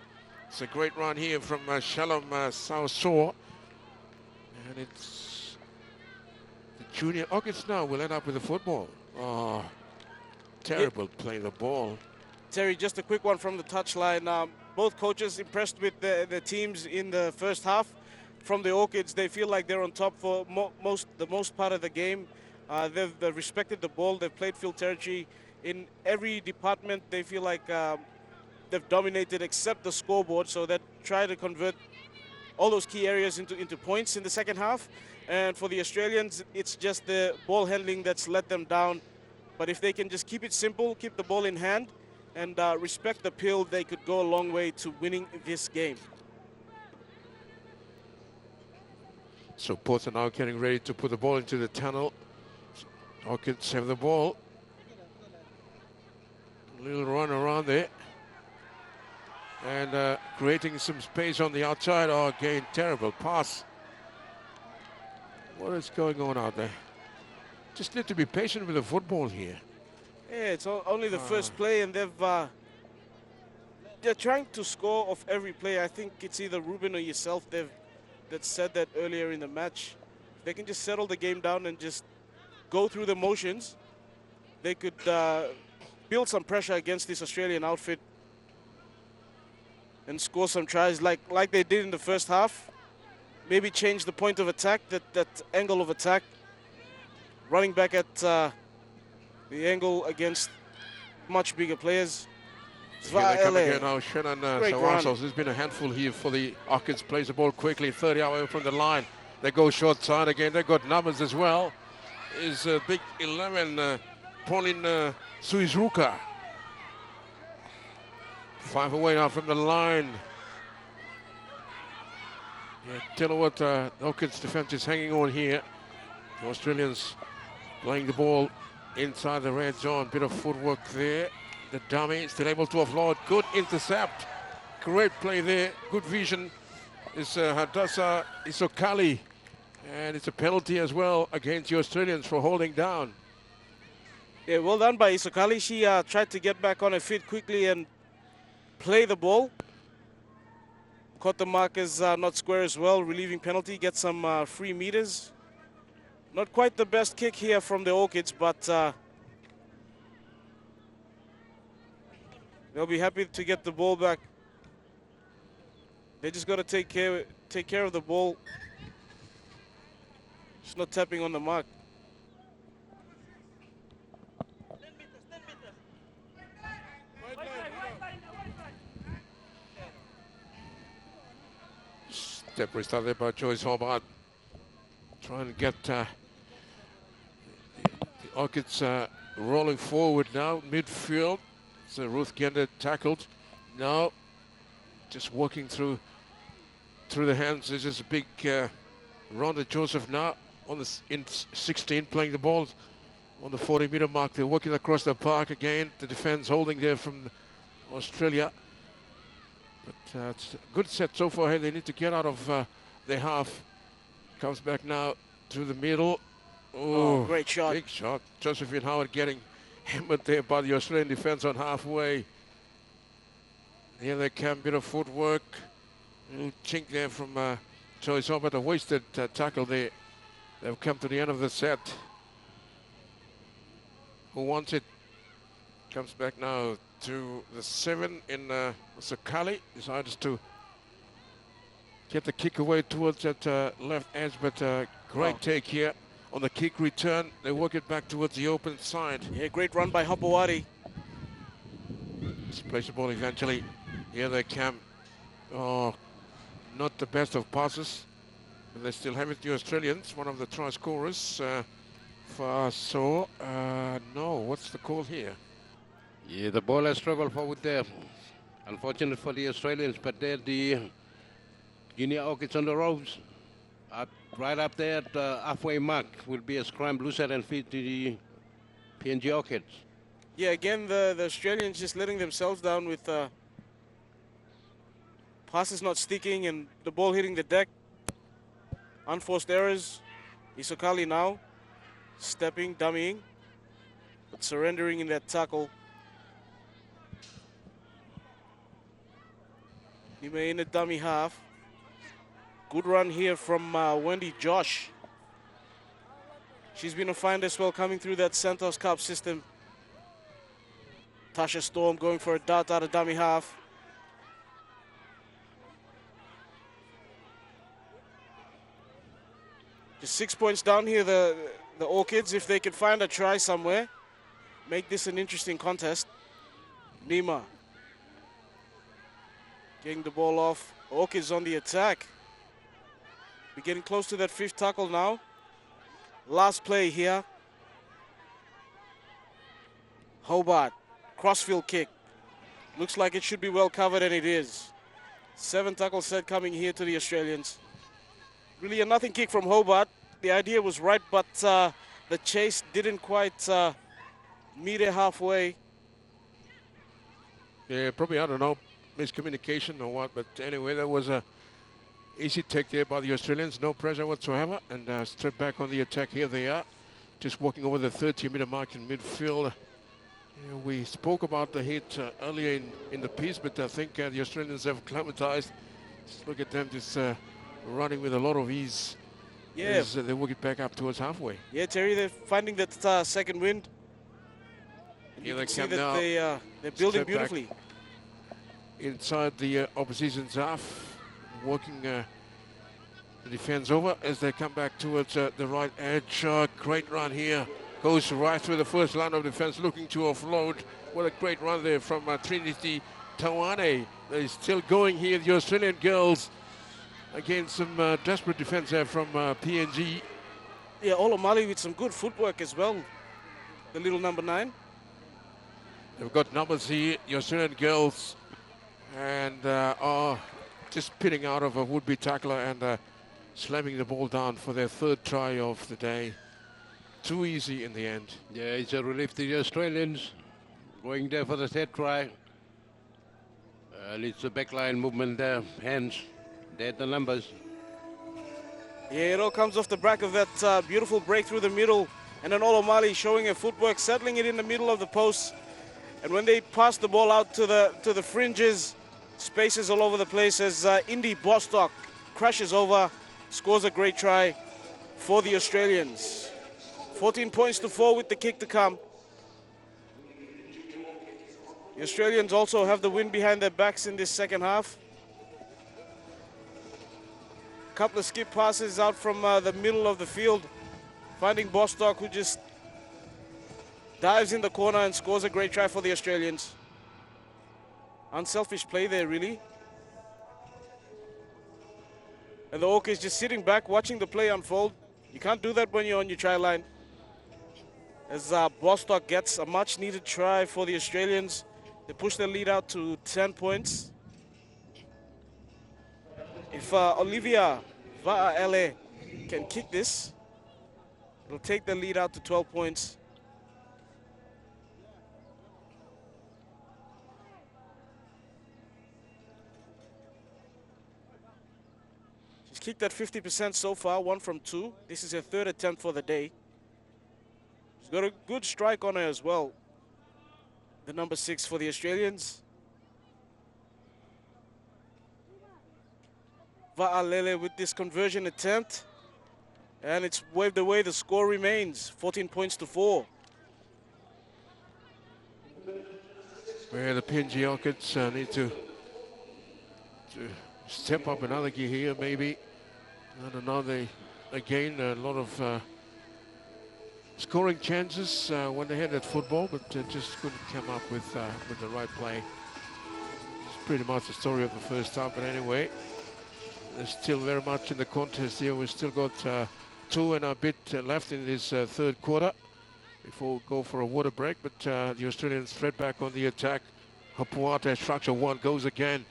It's a great run here from Shalom Sausoa. And it's the junior Orchids now will end up with the football. Oh, terrible play the ball.
Terry, just a quick one from the touchline. Both coaches impressed with the teams in the first half. From the Orchids, they feel like they're on top for the most part of the game. They've respected the ball. They've played field territory in every department. They feel like they've dominated except the scoreboard. So they try to convert all those key areas into points in the second half. And for the Australians, it's just the ball handling that's let them down. But if they can just keep it simple, keep the ball in hand, and respect the pill, they could go a long way to winning this game.
So Porter now getting ready to put the ball into the tunnel. Orchids have the ball. A little run around there. And creating some space on the outside. Oh, again, terrible pass. What is going on out there? Just need to be patient with the football here.
Yeah, it's only the first play, and they're trying to score off every play. I think it's either Ruben or yourself that said that earlier in the match. If they can just settle the game down and just go through the motions, they could build some pressure against this Australian outfit and score some tries like they did in the first half. Maybe change the point of attack, that angle of attack. Running back at the angle against much bigger players.
Here they come again now, Shannon Sawasos. There's been a handful here for the Orchids. Plays the ball quickly, 30 away from the line. They go short side again. They've got numbers as well. Is big 11, Pauline Suizuka. 5 away now from the line. Yeah, tell you what, Orchids defense is hanging on here. The Australians playing the ball inside the red zone. Bit of footwork there. The dummy still able to offload. Good intercept. Great play there. Good vision. It's Hadassah Isokali. And it's a penalty as well against the Australians for holding down.
Yeah, well done by Isokali. She tried to get back on her feet quickly and play the ball. Caught the markers not square as well, relieving penalty, get some free meters. Not quite the best kick here from the Orchids, but they'll be happy to get the ball back. They just got to take care of the ball. Just not tapping on the mark.
Step restart there by Joyce Hobart. Trying to get the Orchids rolling forward now, midfield. So Ruth Gender tackled. Now, just walking through the hands. There's just a big Rhonda Joseph now on the in 16, playing the ball on the 40-meter mark. They're walking across the park again. The defense holding there from Australia. But it's a good set so far here. They need to get out of their half. Comes back now to the middle.
Oh, great shot.
Big shot. Josephine Howard getting hammered there by the Australian defense on halfway. Here they come, bit of footwork. A little chink there from Joyce Hobart. A wasted tackle there. They've come to the end of the set. Who wants it? Comes back now to the 7 in Sakali. Decides to get the kick away towards that left edge, but great take here on the kick return. They work it back towards the open side.
Yeah, great run by Hapawari.
Displace the ball eventually. Here they come. Oh, not the best of passes, but they still have it, the Australians. One of the try scorers. No, what's the call here?
Yeah, the ball has traveled forward there. Unfortunate for the Australians, but they're the junior Orchids on the ropes. Right up there at the halfway mark will be a scrum loose and feed to the PNG Orchids.
Yeah, again, the Australians just letting themselves down with passes not sticking and the ball hitting the deck. Unforced errors. Isokali now stepping, dummying, but surrendering in that tackle. Nime in a dummy half. Good run here from Wendy Josh. She's been a find as well coming through that Santos Cup system. Tasha Storm going for a dart out of dummy half. Just 6 points down here, the Orchids. If they can find a try somewhere, make this an interesting contest. Nima getting the ball off. Orchids on the attack. We're getting close to that 5th tackle now. Last play here. Hobart, crossfield kick. Looks like it should be well covered, and it is. 7 tackle set coming here to the Australians. Really a nothing kick from Hobart. The idea was right, but the chase didn't quite meet it halfway.
Yeah, probably, I don't know, miscommunication or what, but anyway, that was a easy take there by the Australians. No pressure whatsoever, and straight back on the attack. Here they are, just walking over the 30-meter mark in midfield. Yeah, we spoke about the hit earlier in the piece, but I think the Australians have acclimatized. Just look at them just running with a lot of ease.
Yeah.
As they work it back up towards halfway.
Yeah, Terry, they're finding that second wind. And
Here
you
they
can see
come
that
now.
they're building
Step back
beautifully.
Inside the opposition's half, working the defense over as they come back towards the right edge. Great run here. Goes right through the first line of defense, looking to offload. What a great run there from Trinity Tawane. They're still going here, the Australian girls, against some desperate defense there from PNG.
Yeah, Olomali with some good footwork as well. The little number 9.
They've got numbers here, the Australian girls, and are just pitting out of a would-be tackler and slamming the ball down for their 3rd try of the day. Too easy in the end.
Yeah, it's a relief to the Australians going there for the 3rd try. It's a backline movement there, hands. They're the numbers.
Yeah, it all comes off the back of that beautiful break through the middle And then Olomali showing a footwork, settling it in the middle of the post. And when they pass the ball out to the fringes, spaces all over the place as Indy Bostock crashes over, scores a great try for the Australians. 14 points to 4 with the kick to come. The Australians also have the wind behind their backs in this second half. Couple of skip passes out from the middle of the field, finding Bostock, who just dives in the corner and scores a great try for the Australians. Unselfish play there, really. And the Orcas just sitting back, watching the play unfold. You can't do that when you're on your try line. As Bostock gets a much-needed try for the Australians. They push their lead out to 10 points. If Olivia Va'ale can kick this, it'll take the lead out to 12 points. She's kicked at 50% so far, 1 from 2. This is her third attempt for the day. She's got a good strike on her as well. The number 6 for the Australians. Va'alele with this conversion attempt. And it's waved away. The score remains 14 points to 4.
Where the PNG Orchids need to step up another gear here, maybe. I don't know, they again a lot of scoring chances when they had that football, but just couldn't come up with the right play. It's pretty much the story of the first half, but anyway, they're still very much in the contest here. We've still got 2 and a bit left in this third quarter before we go for a water break, but the Australians thread back on the attack. Hapuata, structure 1, goes again.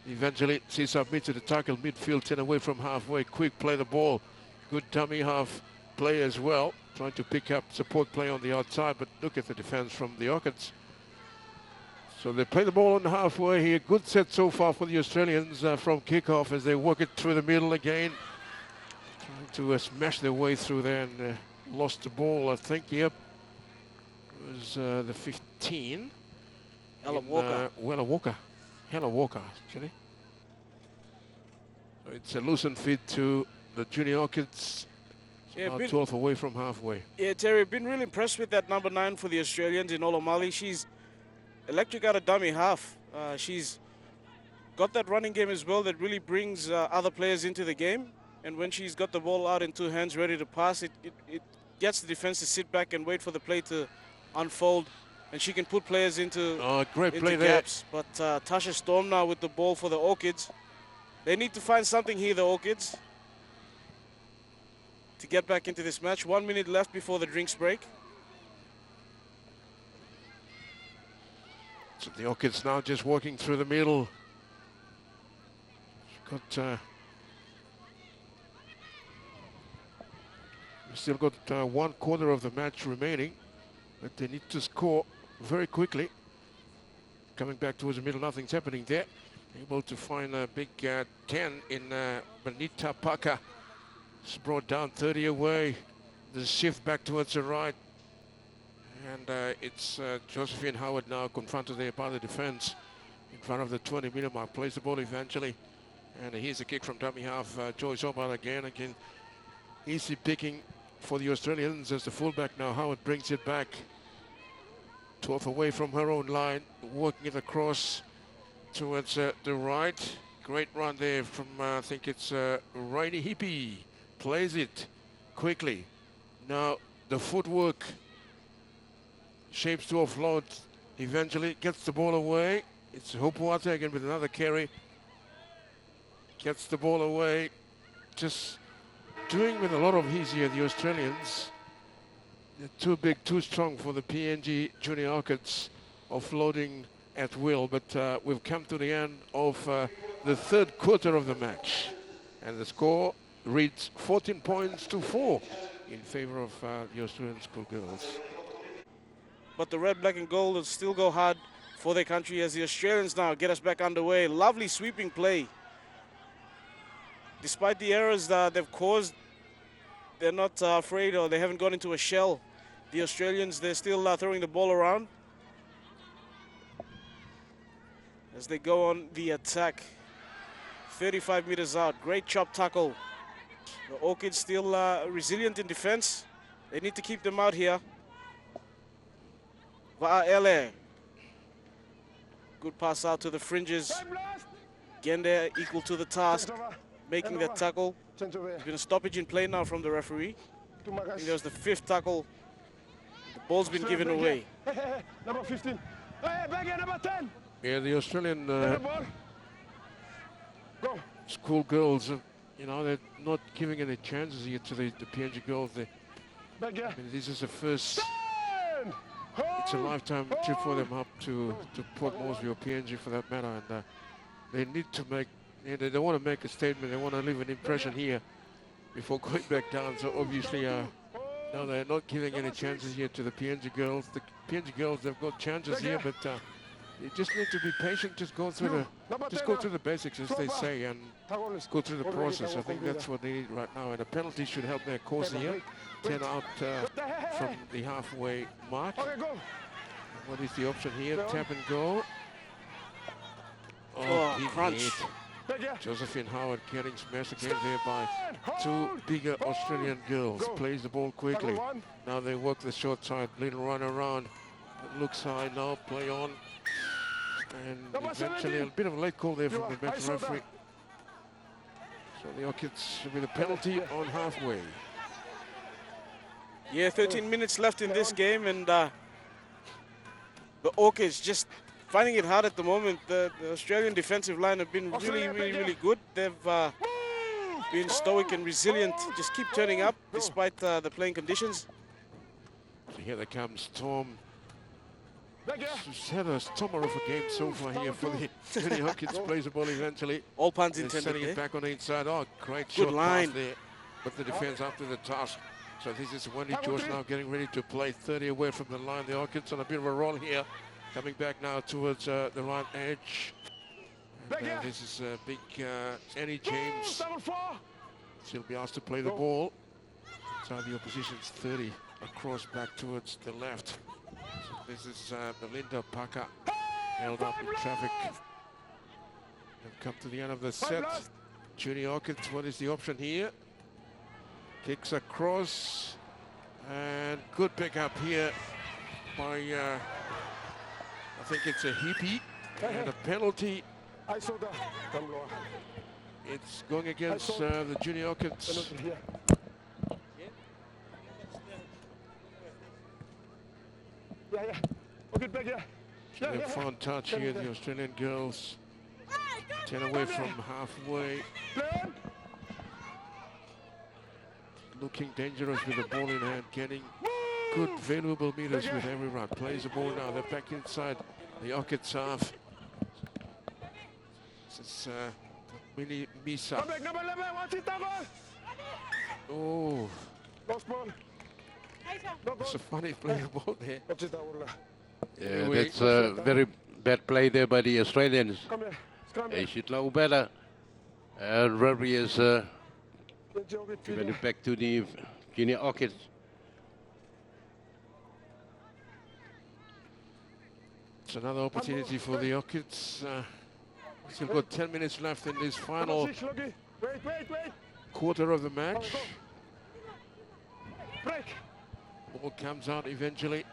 Eventually, she submits to the tackle, midfield 10 away from halfway. Quick play the ball. Good dummy half play as well. Trying to pick up support play on the outside, but look at the defense from the Orchids. So they play the ball on halfway here. Good set so far for the Australians from kickoff as they work it through the middle again. Trying to smash their way through there and lost the ball, I think. Yep. It was the 15.
Hella Walker.
Hella Walker, actually. So it's a loosened feed to the junior Orchids.
Yeah,
about 12 away from halfway.
Yeah, Terry, been really impressed with that number 9 for the Australians in Olomali. She's electric out a dummy half. She's got that running game as well that really brings other players into the game. And when she's got the ball out in 2 hands ready to pass, it gets the defense to sit back and wait for the play to unfold. And she can put players into,
great play
gaps. But Tasha Storm now with the ball for the Orchids. They need to find something here, the Orchids, to get back into this match. 1 minute left before the drinks break.
So the Orchids now just walking through the middle. Got we still got 1/4 of the match remaining, but they need to score very quickly. Coming back towards the middle, nothing's happening there. Able to find a big 10 in Benita Paka. It's brought down 30 away. The shift back towards the right. And it's Josephine Howard now confronted there by the defense in front of the 20-meter mark. Plays the ball eventually. And here's a kick from dummy half. Joyce Hobart again. Easy picking for the Australians as the fullback now. Howard brings it back. 12 away from her own line. Working it across towards the right. Great run there from, I think it's Rainy Hippie. Plays it quickly. Now the footwork shapes to offload. Eventually gets the ball away. It's Hopuata again with another carry. Gets the ball away. Just doing with a lot of ease here, the Australians. They're too big, too strong for the PNG Junior Orchids, offloading at will. But we've come to the end of the third quarter of the match. And the score reads 14 points to 4 in favor of the Australian Schoolgirls.
But the red, black and gold will still go hard for their country as the Australians now get us back underway. Lovely sweeping play. Despite the errors that they've caused, they're not afraid, or they haven't gone into a shell. The Australians, they're still throwing the ball around as they go on the attack. 35 meters out, great chop tackle. The Orchids still resilient in defense. They need to keep them out here. Va'ele. Good pass out to the fringes. Gende equal to the task, making that tackle. There's been a stoppage in play now from the referee. I think that was the 5th tackle. The ball's been given away.
Number 15. Back here, number 10.
Yeah, the Australian
Go.
schoolgirls, you know, they're not giving any chances here to the PNG girls.
Back here.
I mean, this is the first.
Stand.
It's a lifetime trip for them up to Port Moresby or PNG for that matter, and they need to make. They don't want to make a statement. They want to leave an impression here before going back down. So obviously, no, they're not giving any chances here to the PNG girls. The PNG girls, they've got chances here, but you just need to be patient. Just go through the basics, as they say, and go through the process. I think that's what they need right now, and a penalty should help their cause here. 10 out from the halfway mark. What is the option here? Tap and go.
Oh,
big
crunch.
hit. Josephine Howard getting smashed again there by 2 bigger Australian girls. Plays the ball quickly. Now they work the short side. Little run around. Looks high now. Play on. And eventually a bit of a late call there from the bench referee. So the Orchids will be the penalty on halfway.
Yeah, 13 minutes left in this game, and the Orchids just finding it hard at the moment. The Australian defensive line have been really good. They've been stoic and resilient. Just keep turning up despite the playing conditions.
So here they come, Storm. She's had a stormer of a game so far here for the Orchids. Plays the ball eventually.
All puns
And
intended
setting
there.
it back on the inside. Oh, great
Good
shot
line.
pass there. But the defense after the task. So this is Wendy George now getting ready to play 30 away from the line. The Orchids on a bit of a roll here. Coming back now towards the right edge. And, this is big Annie James. She'll be asked to play the ball. So the opposition's 30 across back towards the left. So this is Belinda Parker held up in traffic. They've come to the end of the set. Junior Orchids, what is the option here? Kicks across, and good pickup here by, I think it's a hippie, and a penalty. It's going against the Junior Orchids. They've found touch here, the Australian girls. 10 away from halfway. Looking dangerous with the ball in hand, getting good valuable meters with every run. Plays the ball now, they're back inside the Orchids half. This is Mini Misa. Oh, it's a funny play the ball there.
Yeah, that's a very bad play there by the Australians. They should know better. And Rugby is giving it back to the Junior Orchids.
It's another opportunity for the Orchids. Still got 10 minutes left in this final quarter of the match. Ball comes out eventually.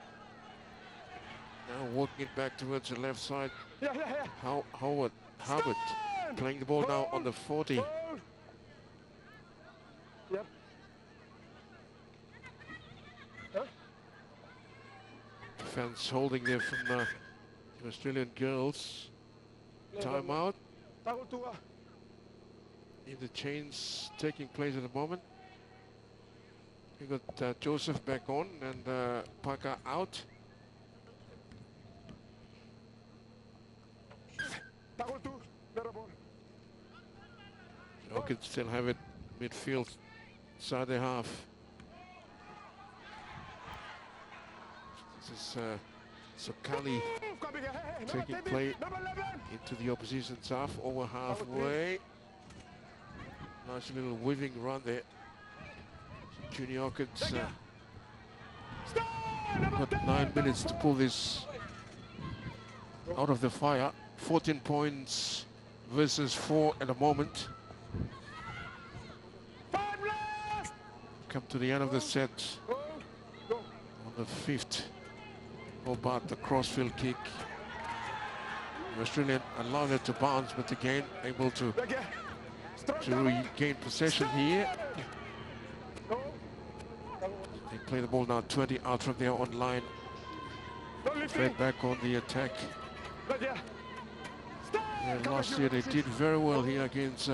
Now walking it back towards the left side. Howard playing the ball now on the 40. Defense holding there from the Australian girls. Timeout. Interchange taking place at the moment. We got Joseph back on and Parker out. Orchids still have it midfield, side the half. This is Sokali taking play into the opposition's half, over halfway. Nice little weaving run there. Junior Orchids got 9 minutes to pull this out of the fire. 14 points versus 4 at the moment. Come to the end of the set on the 5th. Hobart, the crossfield kick. The Australian allowed it to bounce, but again able to regain possession here. They play the ball now 20 out from their own line. Fed back on the attack. Last year they did very well here against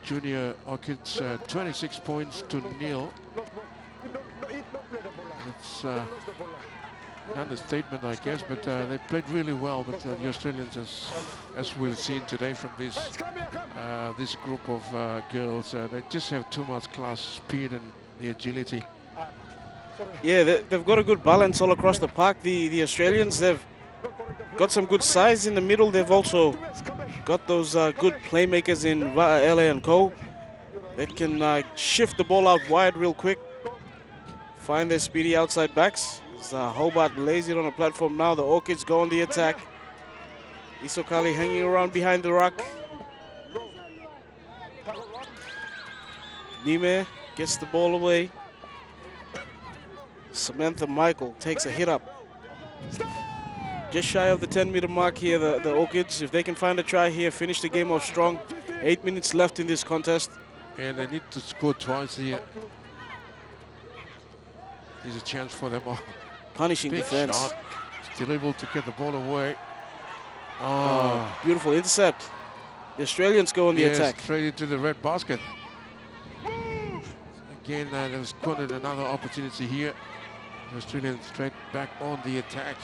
Junior Orchids, 26 points to 0. It's an understatement, I guess, but they played really well. But the Australians, as we've seen today from this group of girls, they just have too much class, speed, and the agility.
Yeah, they've got a good balance all across the park. The Australians, they've got some good size in the middle. They've also got those good playmakers in LA and Co. that can shift the ball out wide real quick, find their speedy outside backs. Hobart lays it on the platform now. The Orchids go on the attack. Isokali hanging around behind the ruck. Nime gets the ball away. Samantha Michael takes a hit up. Just shy of the 10-meter mark here, the Orchids. If they can find a try here, finish the game off strong. 8 minutes left in this contest.
And they need to score twice here. There's a chance for them all.
Punishing
Big
defense.
shot. Still able to get the ball away.
Beautiful intercept. The Australians go on the attack.
Straight into the red basket. Again, there was quite another opportunity here. The Australians straight back on the attack.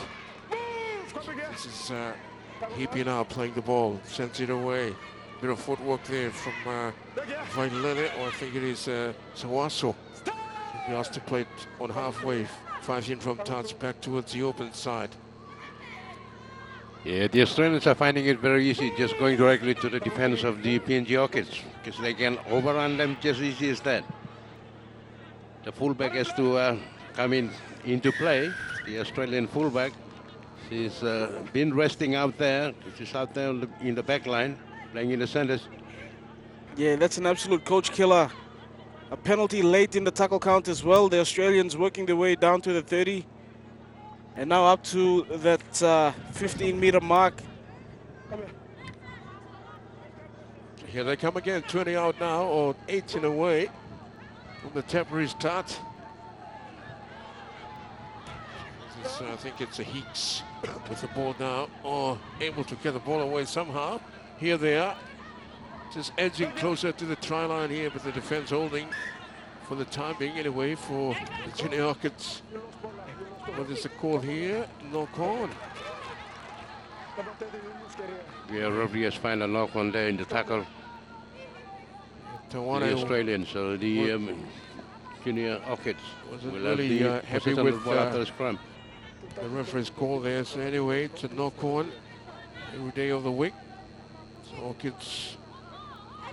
This is Hippie now playing the ball, sends it away. Bit of footwork there from Vailele, or I think it is Sawaso. He has to play it on halfway, 5 in from touch, back towards the open side.
Yeah, the Australians are finding it very easy, just going directly to the defense of the PNG Orchids, because they can overrun them just as easy as that. The fullback has to come into play. The Australian fullback, she's been resting out there. She's out there in the back line, playing in the centers.
Yeah, that's an absolute coach killer. A penalty late in the tackle count as well. The Australians working their way down to the 30. And now up to that 15-meter mark.
Here they come again, 20 out now, or 18 away from the temporary start. I think it's a Heeks with the ball now, or able to get the ball away somehow. Here they are, just edging closer to the try line here, but the defense holding for the time being anyway for the Junior Orchids. What is the call here? Knock on.
Yeah, Rugby has found a knock on there in the tackle. The Australians, so the Junior Orchids will
really
have the
happy with
after the scrum.
The referee's call there. So anyway, it's a knock on every day of the week. So Orchids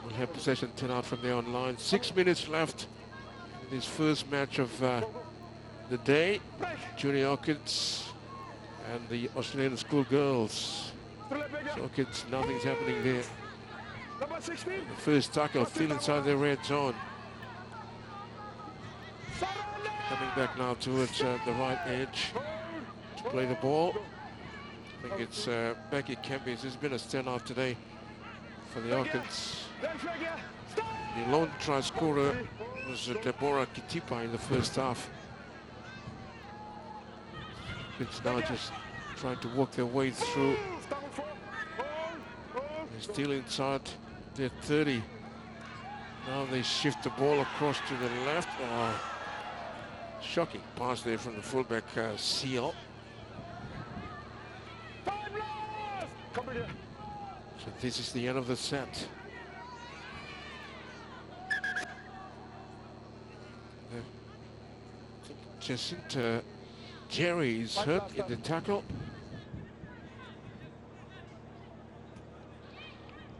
will have possession 10 out from their own line. 6 minutes left in this first match of the day. Junior Orchids and the Australian Schoolgirls. So Orchids, nothing's happening there. The first tackle still inside the red zone. Coming back now towards the right edge to play the ball. I think it's Becky Kempis. There's been a standout today for the Orchids. The lone try scorer was Deborah Kitipa in the first half. It's now just trying to work their way through. They're still inside their 30. Now they shift the ball across to the left. Oh, shocking pass there from the fullback Seal. So this is the end of the set. Jacinta Jerry is hurt in the tackle.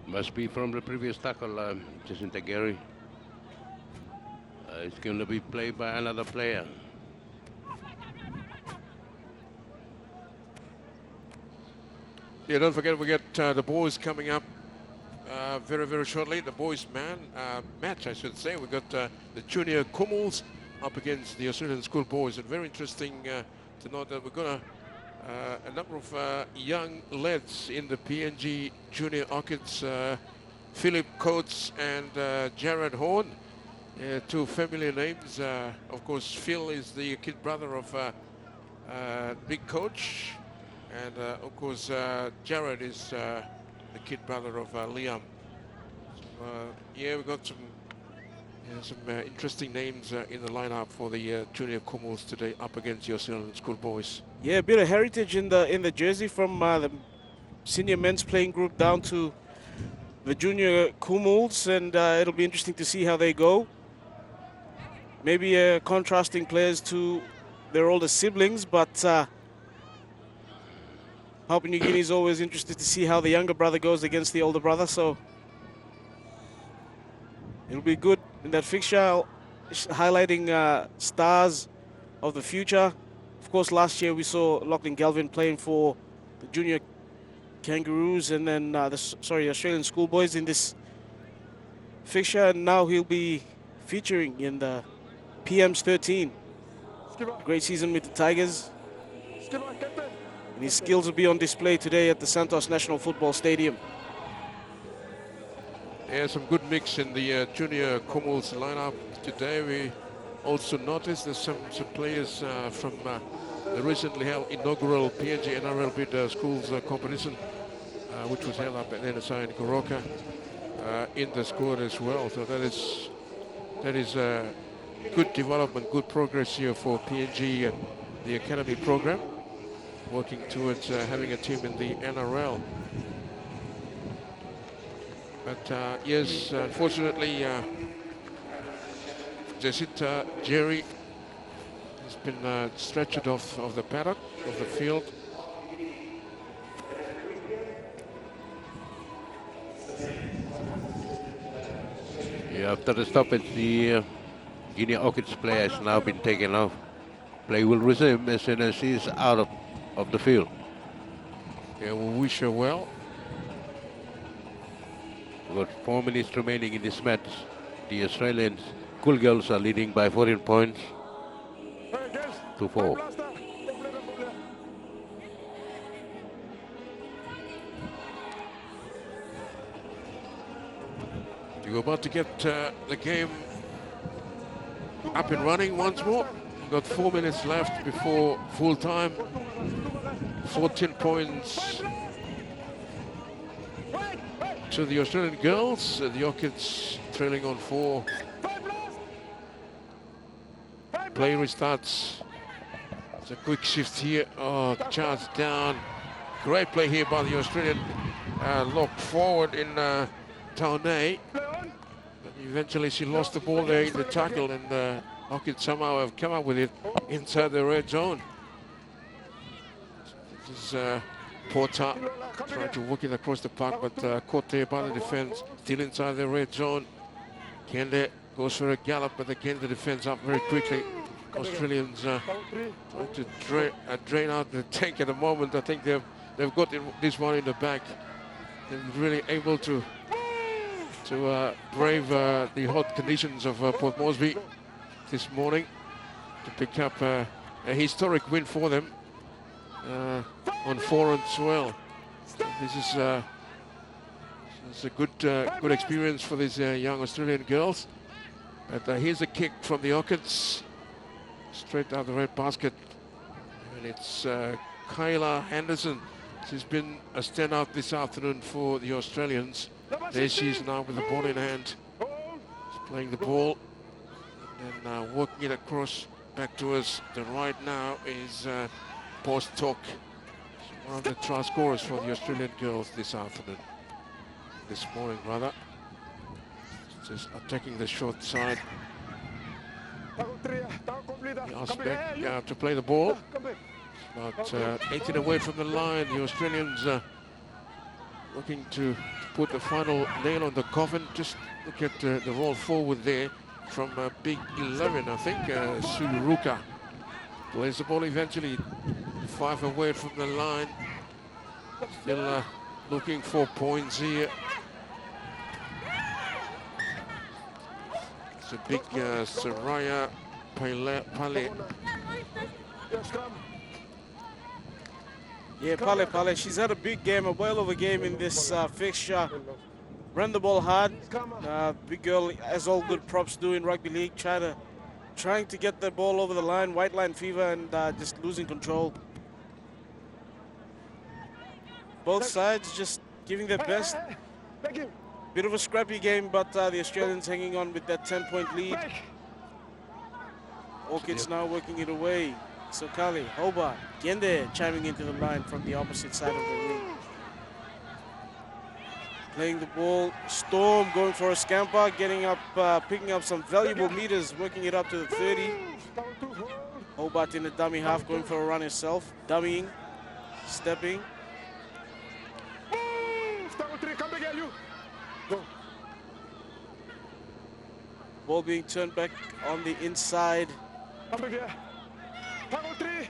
Must be from the previous tackle, Jacinta Gary. It's going to be played by another player.
Yeah, don't forget we get the boys coming up very, very shortly. The boys match, I should say. We got the junior Kumuls up against the Australian schoolboys. And very interesting to note that we've got a number of young lads in the PNG junior orchids. Philip Coates and Jared Horn, two familiar names. Of course, Phil is the kid brother of Big Coach, and of course Jared is the kid brother of Liam. So, yeah, we've got some interesting names in the lineup for the junior Kumuls today up against the Australian schoolboys.
Yeah, a bit of heritage in the jersey from the senior men's playing group down to the junior Kumuls, and it'll be interesting to see how they go. Maybe contrasting players to their older siblings, but Papua New Guinea is always interested to see how the younger brother goes against the older brother, so it'll be good in that fixture, highlighting stars of the future. Of course, last year we saw Lachlan Galvin playing for the junior Kangaroos and then the Australian schoolboys in this fixture, and now he'll be featuring in the PM's 13. Great season with the Tigers, and his skills will be on display today at the Santos National Football Stadium.
Yeah, some good mix in the junior Kumuls lineup today. We also noticed there's some players from the recently held inaugural PNG NRL Bid Schools competition, which was held up at NSI in Goroka, in the squad as well. So that is good development, good progress here for PNG and the academy program, working towards having a team in the NRL. But yes, unfortunately, Jacinta Jerry has been stretchered off of the paddock, of the field.
Yeah, after the stoppage, the junior Orchids player has now been taken off. Play will resume as soon as he's out of the field.
Yeah, we wish her well.
We've got 4 minutes remaining in this match. The Australian Schoolgirls are leading by 14 points to 4.
You're about to get the game up and running once more. We've got 4 minutes left before full time. 14 points to the Australian girls. The Orchids trailing on 4. Play restarts. It's a quick shift here. Oh, chance down. Great play here by the Australian lock forward in Taunay. Eventually she lost the ball there in the tackle, and Orchids somehow have come up with it inside the red zone. This is Porter trying to work it across the park, but caught there by the defense, still inside the red zone. Kende goes for a gallop, but again the defense up very quickly. Australians trying to drain out the tank at the moment. I think they've got this one in the back. They're really able to brave the hot conditions of Port Moresby this morning to pick up a historic win for them on foreign soil. This is a good experience for these young Australian girls. But here's a kick from the Orchids, straight out the red basket, and it's Kyla Henderson. She's been a standout this afternoon for the Australians. There she is now with the ball in hand. She's playing the ball and then working it across back to us. The right now is Postok, one of the try scorers for the Australian girls this afternoon. This morning, rather. Just attacking the short side. The Aspect to play the ball. About 18 away from the line. The Australians looking to put the final nail on the coffin. Just look at the roll forward there. from Big 11, I think, Suruka. Plays the ball eventually 5 away from the line. Still looking for points here. It's a big Saraya Pale.
Yes, come.
Yeah, Pale, she's had a big game, a whale of a game in this fixture. Ran the ball hard. Big girl, as all good props do in rugby league, trying to get the ball over the line, white line fever, and just losing control. Both sides just giving their best.
Back in.
Bit of a scrappy game, but the Australians hanging on with that 10-point lead.
Back.
Orchids now working it away. So Kali, Hobart, Gende chiming into the line from the opposite side of the ring. Playing the ball, Storm going for a scamper, getting up, picking up some valuable meters, working it up to the 30. Hobart in the dummy half, going for a run himself, dummying, stepping.
Come back, you. Go.
Ball being turned back on the inside.
Come back here. Tackle 3.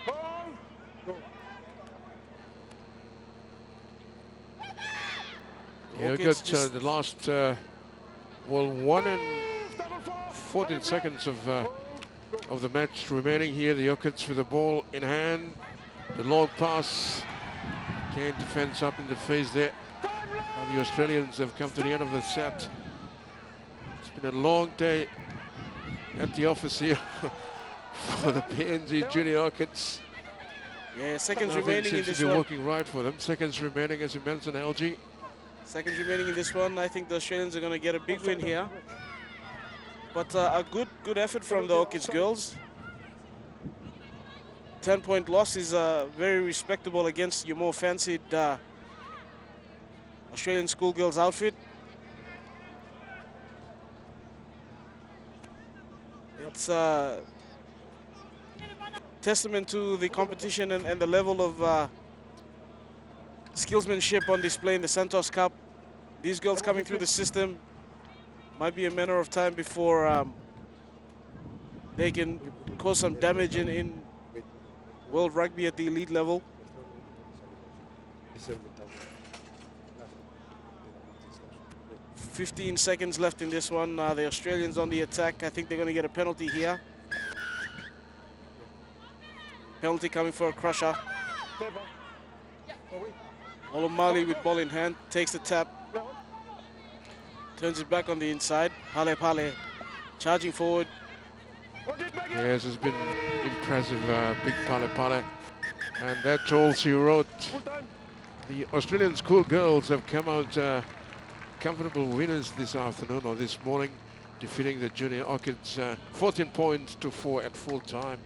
Ball. Go.
Yeah, we
Orchids
got the last, 1 and 14 seconds of the match remaining here. The Orchids with the ball in hand. The long pass. Can't defense up in the face there. And the Australians have come to the end of the set. It's been a long day at the office here for the PNG Junior Orchids.
Yeah, seconds
Nothing
remaining in
seems
this
to be
one.
working right for them. Seconds remaining, as you mentioned, LG.
Seconds remaining in this one. I think the Australians are going to get a big win here. But a good effort from the Orchids girls. 10-point loss is very respectable against your more fancied Australian Schoolgirls outfit. It's a testament to the competition and the level of skillsmanship on display in the Santos Cup. These girls coming through the system, might be a matter of time before they can cause some damage in World Rugby at the elite level. 15 seconds left in this one. The Australians on the attack. I think they're going to get a penalty here. Penalty coming for a crusher. Olomali with ball in hand, takes the tap. Turns it back on the inside. Pale charging forward.
Yes, it's been impressive, big Pale. And that's all she wrote. The Australian Schoolgirls have come out comfortable winners this afternoon or this morning, defeating the Junior Orchids 14 points to 4 at full time.